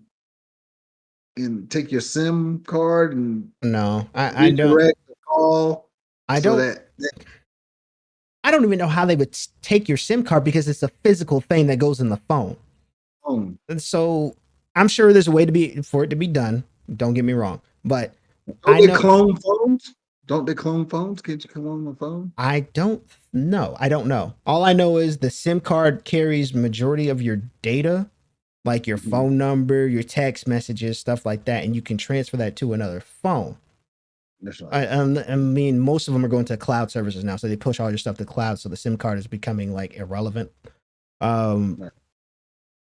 B: take your SIM card and
A: No,
B: redirect the call
A: I
B: so
A: don't
B: that
A: I don't even know how they would take your SIM card because it's a physical thing that goes in the phone.
B: phone.
A: And so I'm sure there's a way to be for it to be done. Don't get me wrong, but
B: Don't
A: I
B: they
A: know
B: clone phones? Don't they clone phones? Can't you clone the phone?
A: I don't know. I don't know. All I know is the SIM card carries majority of your data, like your
B: Mhm.
A: phone number, your text messages, stuff like that, and you can transfer that to another phone.
B: That's right.
A: I mean, most of them are going to cloud services now, so they push all your stuff to cloud, so the SIM card is becoming like irrelevant. Um,
B: Right.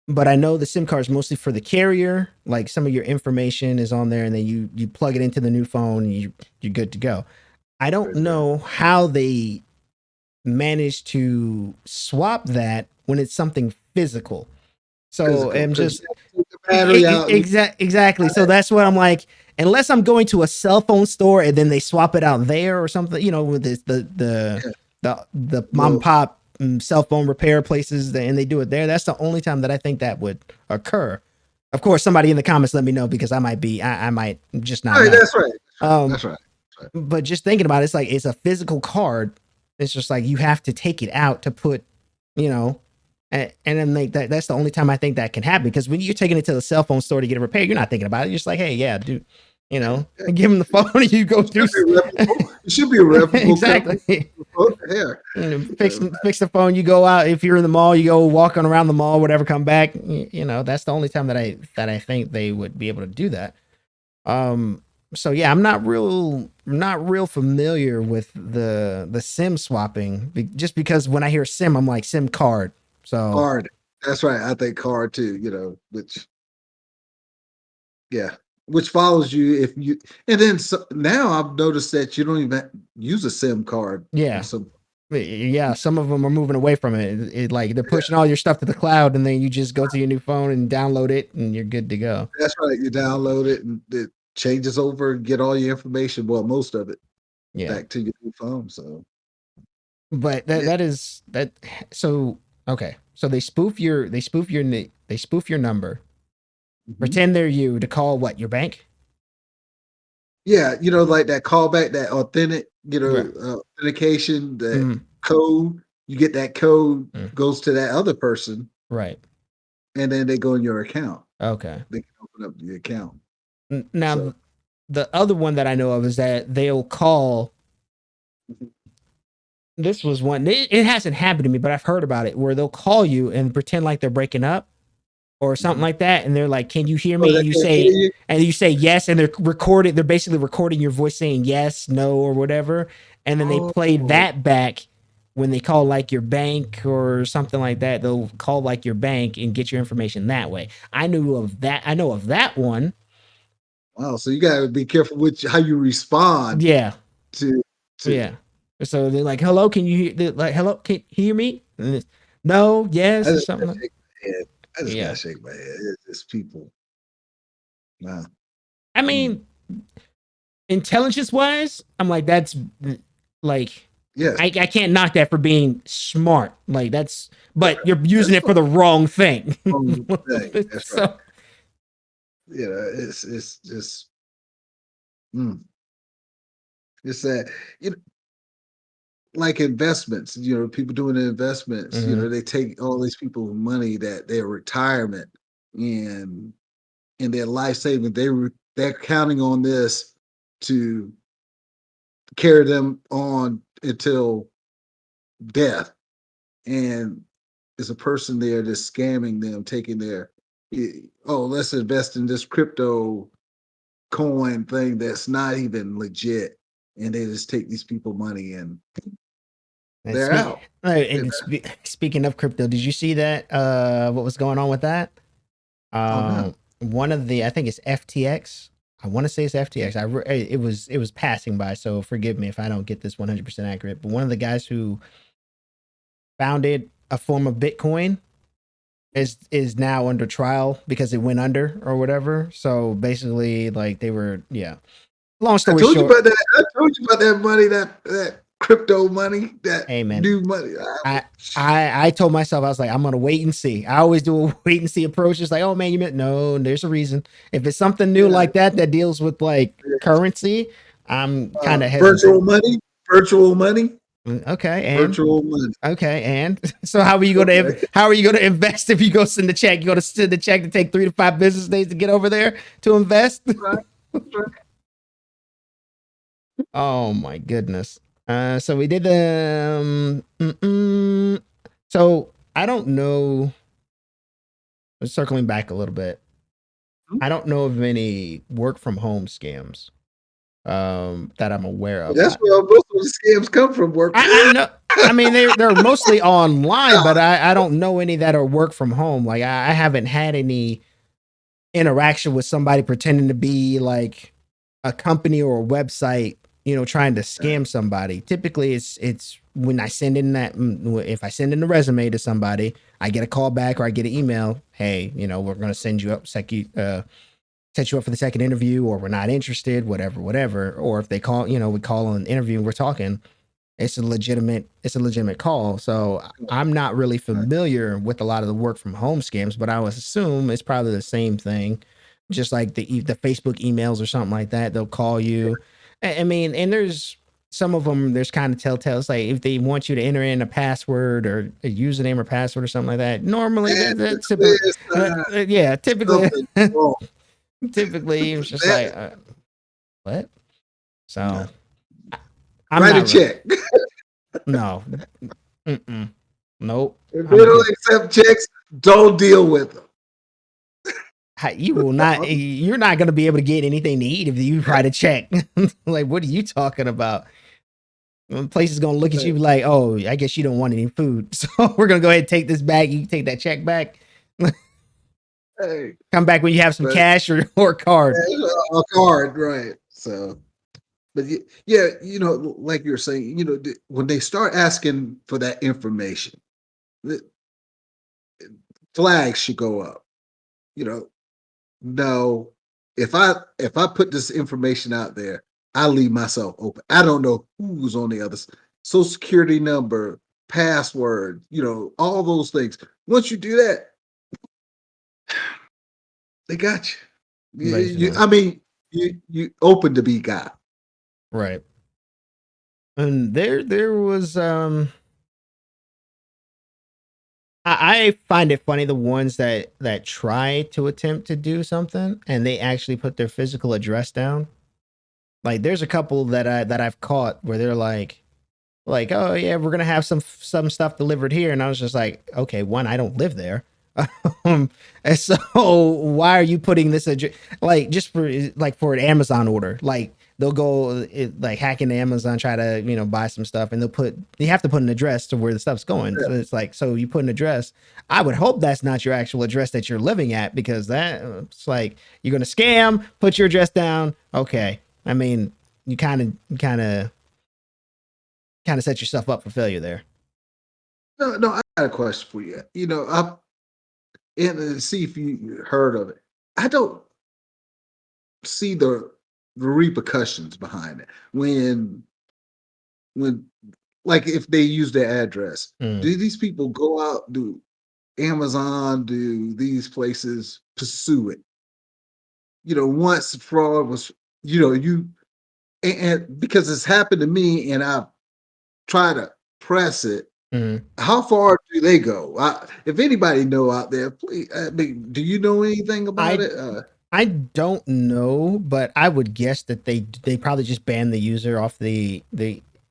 A: but I know the SIM card is mostly for the carrier. Like some of your information is on there, and then you plug it into the new phone, and you're good to go. I don't
B: Good to go.
A: know how they manage to swap that when it's something physical. So
B: Physical,
A: I'm
B: because you
A: just
B: have to take the battery out and
A: exactly. So that's what I'm like. Unless I'm going to a cell phone store and then they swap it out there or something, with this,
B: yeah,
A: the mom and
B: well,
A: pop cell phone repair places and they do it there. That's the only time that I think that would occur. Of course, somebody in the comments let me know because I might just not
B: right,
A: know.
B: that's right.
A: Um,
B: That's right. That's right.
A: but just thinking about it, it's like it's a physical card. It's just like you have to take it out to put, you know, and then like that's the only time I think that can happen because when you're taking it to the cell phone store to get a repair, you're not thinking about it. You're just like, hey, yeah, dude,
B: Yeah, yeah.
A: give them the phone and you go
B: It
A: through.
B: should be reputable. It should be a reputable company.
A: Exactly.
B: Yeah.
A: Fix the phone. You go out if you're in the mall. You go walking around the mall, whatever. Come back. That's the only time that I think they would be able to do that. Um, so yeah, I'm not real familiar with the SIM swapping, just because when I hear SIM, I'm like SIM card. So
B: Card. That's right. I think card too, which yeah, which follows you if you and then now I've noticed that you don't even use a SIM card on
A: yeah,
B: some
A: yeah, some of them are moving away from it. Like they're
B: yeah,
A: pushing all your stuff to the cloud, and then you just go to your new phone and download it, and you're good to go.
B: that's right. You download it and it changes over and get all your information, well, most of it
A: Yeah,
B: back to your new phone. So
A: but
B: yeah.
A: that is that. So okay, so they spoof your number,
B: Mhm.
A: pretend they're you to call what your bank.
B: Yeah, like that callback, that authentic,
A: Right.
B: authentication, that
A: Mm,
B: code, you get that code,
A: mm,
B: goes to that other person,
A: right.
B: and then they go in your account.
A: Okay.
B: They can open up the account. So
A: Now the other one that I know of is that they'll call.
B: mhm.
A: This was one. It hasn't happened to me, but I've heard about it where they'll call you and pretend like they're breaking up or something
B: Mhm.
A: like that, and they're like, "Can you hear
B: Oh,
A: me?"
B: they can't hear you?
A: And you say yes, and they're recording. They're basically recording your voice saying yes, no, or whatever, and then they play
B: Oh,
A: that back when they call like your bank or something like that. They'll call like your bank and get your information that way. I knew of that. I know of that one.
B: wow. So you gotta be careful with how you respond
A: Yeah,
B: to
A: yeah.
B: to
A: So they're like, "Hello, can you hear?" They're like, "Hello, can you hear me?" No,
B: I
A: yes, or
B: just
A: something.
B: gotta shake my head. I just gotta
A: Yeah.
B: shake my head. It's just people. Wow.
A: I
B: Mm.
A: mean, intelligence wise, I'm like, that's like,
B: Yes.
A: I can't knock that for being smart. Like, that's,
B: Right.
A: but you're using
B: That's
A: it
B: fine.
A: for the wrong thing.
B: Thing. That's right.
A: So,
B: It's just mm, it's that you know, like investments. People doing investments.
A: mhm.
B: They take all these people's money that their retirement and their life savings. They're counting on this to carry them on until death, and there's a person there that's scamming them, taking their let's invest in this crypto coin thing that's not even legit, and they just take these people money and
A: And
B: they're out. You know?
A: speaking of crypto, did you see that? What was going on with that?
B: Oh no.
A: One of the, I think it's FTX. I want to say it's FTX. It was passing by, so forgive me if I don't get this 100% accurate. But one of the guys who founded a form of Bitcoin is now under trial because it went under or whatever. So basically, like they were, yeah. Long
B: I
A: story
B: told you
A: short,
B: about that. I told you about that money, that crypto money, that
A: hey man,
B: new money.
A: I I told myself I was like I'm gonna wait and see. I always do a wait and see approach. It's like, oh man, you meant no. There's a reason. If it's something new
B: Yeah,
A: like that that deals with like
B: yeah.
A: currency, I'm kind of
B: Virtual
A: hesitant.
B: money, virtual money,
A: Okay, and
B: virtual money.
A: so how are you gonna
B: Okay.
A: invest if you go send the check? You go to send the check to take 3 to 5 business days to get over there to invest.
B: Right. Right.
A: Oh my goodness. So we did the so I don't know. Circling back a little bit, I don't know of any work from home scams that I'm aware of.
B: That's where most of the scams come from. Work.
A: I know. I mean, they're mostly online, but I don't know any that are work from home. Like I haven't had any interaction with somebody pretending to be like a company or a website, trying to scam somebody. Typically, it's when I send in if I send in a resume to somebody, I get a call back or I get an email. Hey, we're gonna send you up set you up for the second interview, or we're not interested, whatever, whatever. Or if they call, we call on an interview and we're talking, it's a legitimate call. So I'm not really familiar with a lot of the work from home scams, but I would assume it's probably the same thing, just like the Facebook emails or something like that. They'll call you. I mean, and there's some of them. There's kind of telltale. It's like if they want you to enter in a password or a username or password or something like that. Normally,
B: That's a
A: that's
B: clear
A: typical.
B: sign
A: Yeah, typically,
B: something wrong.
A: typically it's just
B: That
A: like what. So
B: no.
A: I, I'm
B: Write a
A: not really.
B: check.
A: No. Mm-mm. Nope.
B: If they
A: I'm good.
B: don't accept checks, don't deal with them.
A: You will not. You're not going to be able to get anything to eat if you write a check. Like, what are you talking about? The place is going to look at you like, oh, I guess you don't want any food, so we're going to go ahead and take this back. You can take that check back.
B: Hey,
A: Come back when you have some
B: but
A: cash or a card.
B: a card, right? So, but yeah, like you were saying, when they start asking for that information, the flags should go up. You know, no, if I put this information out there, I leave myself open. I don't know who's on the other social security number, password, all those things. Once you do that, they got you.
A: Basically,
B: I mean, you open to be got.
A: right. And there was I find it funny the ones that try to attempt to do something and they actually put their physical address down. Like there's a couple that I've caught where they're like, oh yeah, we're gonna have some stuff delivered here, and I was just like, okay, one, I don't live there, and so why are you putting this address, like just for an Amazon order? Like they'll go like hack into Amazon, try to buy some stuff, and you have to put an address to where the stuff's going.
B: Yeah.
A: So it's like, so you put an address. I would hope that's not your actual address that you're living at, because it's like you're gonna scam. Put your address down. Okay, I mean, you kind of set yourself up for failure there.
B: No, no, got a question for you. I and see if you heard of it. I don't see the repercussions behind it when like if they use their address.
A: Mm,
B: Do these people go out? Do Amazon? Do these places pursue it? Once fraud was, you and because it's happened to me, and I try to press it.
A: mm.
B: How far do they go? If anybody know out there, please. I mean, do you know anything about
A: I
B: it?
A: I don't know, but I would guess that they probably just ban the user off they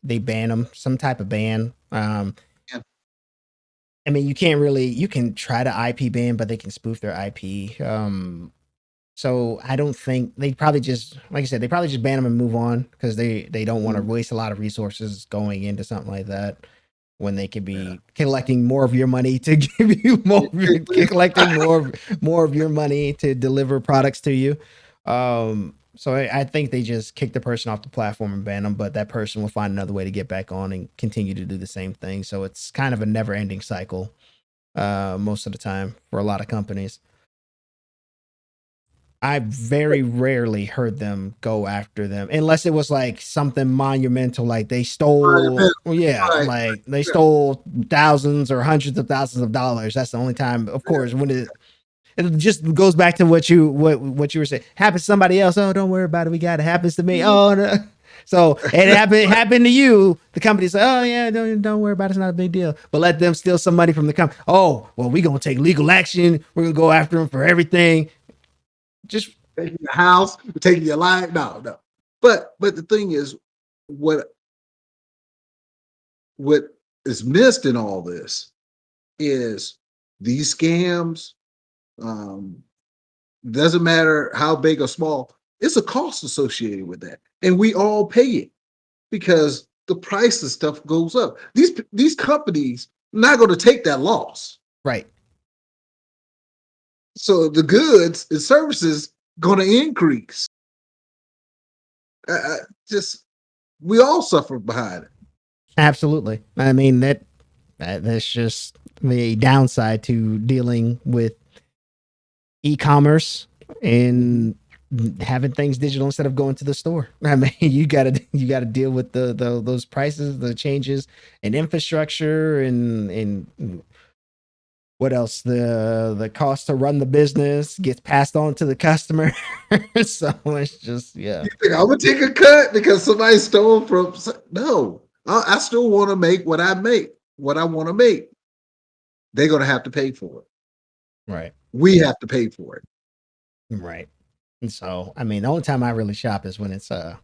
A: ban them some type of ban.
B: Yeah,
A: I mean, you can try to IP ban, but they can spoof their IP. So I don't think they probably just like I said they probably just ban them and move on because they don't want to
B: mm,
A: waste a lot of resources going into something like that when they could
B: yeah.
A: be collecting more of your money to give you more collecting more of your money to deliver products to you. So I think they just kick the person off the platform and ban them, but that person will find another way to get back on and continue to do the same thing. So it's kind of a never ending cycle most of the time for a lot of companies. I very rarely heard them go after them unless it was like something monumental, like they stole, well, yeah,
B: Right.
A: like they
B: Yeah.
A: stole thousands or hundreds of thousands of dollars. That's the only time, of course, when it just goes back to what you were saying. Happens to somebody else. Oh, don't worry about it. We got it. Happens to me.
B: Yeah.
A: Oh, no. So it happened to you. The company say, oh yeah, don't worry about it. It's not a big deal. But let them steal some money from the company. Oh, well, we gonna take legal action. We're gonna go after them for everything. Just
B: Taking your house, taking your life. No, no. But the thing is, what what is missed in all this is these scams. Um, doesn't matter how big or small, it's a cost associated with that, and we all pay it because the price of stuff goes up. These companies are not going to take that loss,
A: right.
B: so the goods and services going to increase. Just we all suffer behind it.
A: Absolutely. I mean that's just the downside to dealing with e-commerce
B: Mhm.
A: and having things digital instead of going to the store. I mean, you got to deal with the those prices, the changes in infrastructure and what else? The cost to run the business gets passed on to the customer. So it's just yeah.
B: You think I'm gonna take a cut because somebody stole from? No, I still want to make what I make, what I want to make. They're gonna have to pay for it.
A: Right.
B: We have to pay for it.
A: Right. And so, I mean, the only time I really shop is when it's a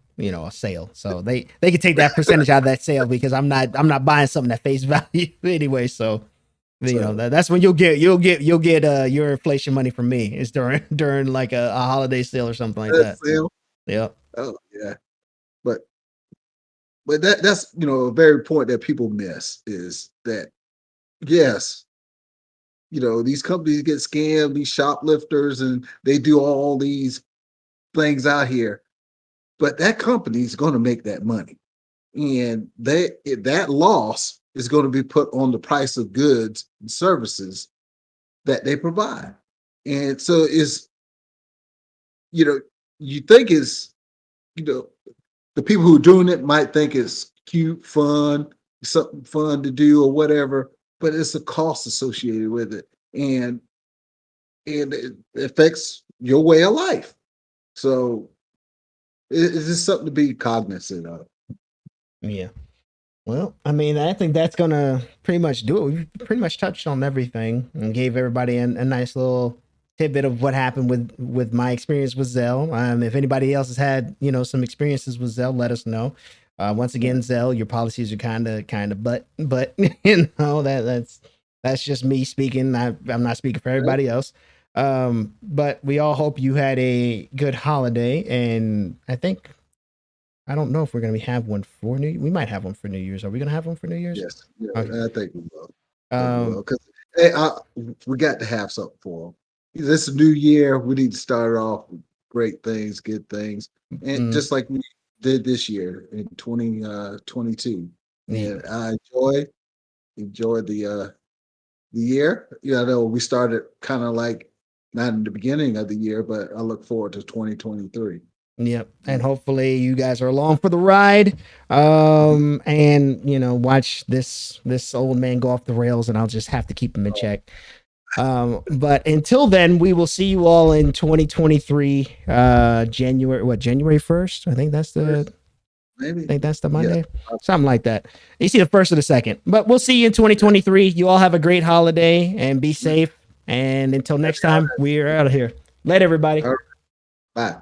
A: sale. So they can take that percentage out of that sale because I'm not buying something at face value anyway. So,
B: So
A: that's when you'll get your inflation money from me. It's during during like a holiday sale or something like
B: that's
A: that.
B: sale.
A: Yep.
B: Oh yeah, but that's a very point that people miss is that yes, these companies get scammed, these shoplifters, and they do all these things out here, but that company is going to make that money, and that loss is going to be put on the price of goods and services that they provide. And so is you know you think is you know the people who are doing it might think it's cute, fun, something fun to do or whatever, but it's a cost associated with it, and it affects your way of life. So it's just something to be cognizant of.
A: Yeah. Well, I mean, I think that's gonna pretty much do it. We've pretty much touched on everything and gave everybody a nice little tidbit of what happened with my experience with Zell. If anybody else has had some experiences with Zell, let us know. Once
B: Yeah.
A: again, Zell, your policies are kind of, but that's just me speaking. I'm not speaking for
B: Right?
A: everybody else. But we all hope you had a good holiday, and I don't know if we're gonna have one for New. We might have one for New Year's. Are we gonna have one for New Year's?
B: Yes. Yeah.
A: Okay.
B: I think we will. I think we will
A: Um.
B: because we got to have something for them. This new year, we need to start off with great things, good things, and
A: mm,
B: just like we did this year in 2022.
A: yeah.
B: And I enjoy the the year. You know, we started kind of like not in the beginning of the year, but I look forward to 2023.
A: Yep. And
B: Yeah.
A: hopefully you guys are along for the ride.
B: Mhm.
A: And watch this old man go off the rails, and I'll just have to keep him in check. But until then, we will see you all in 2023, January 1st.
B: First, maybe.
A: I think that's the
B: Yeah.
A: Monday. Something like that. You see the first or the second. But we'll see you in 2023. You all have a great holiday and be safe. And until next time, we are out of here. Later, everybody.
B: All right. Bye.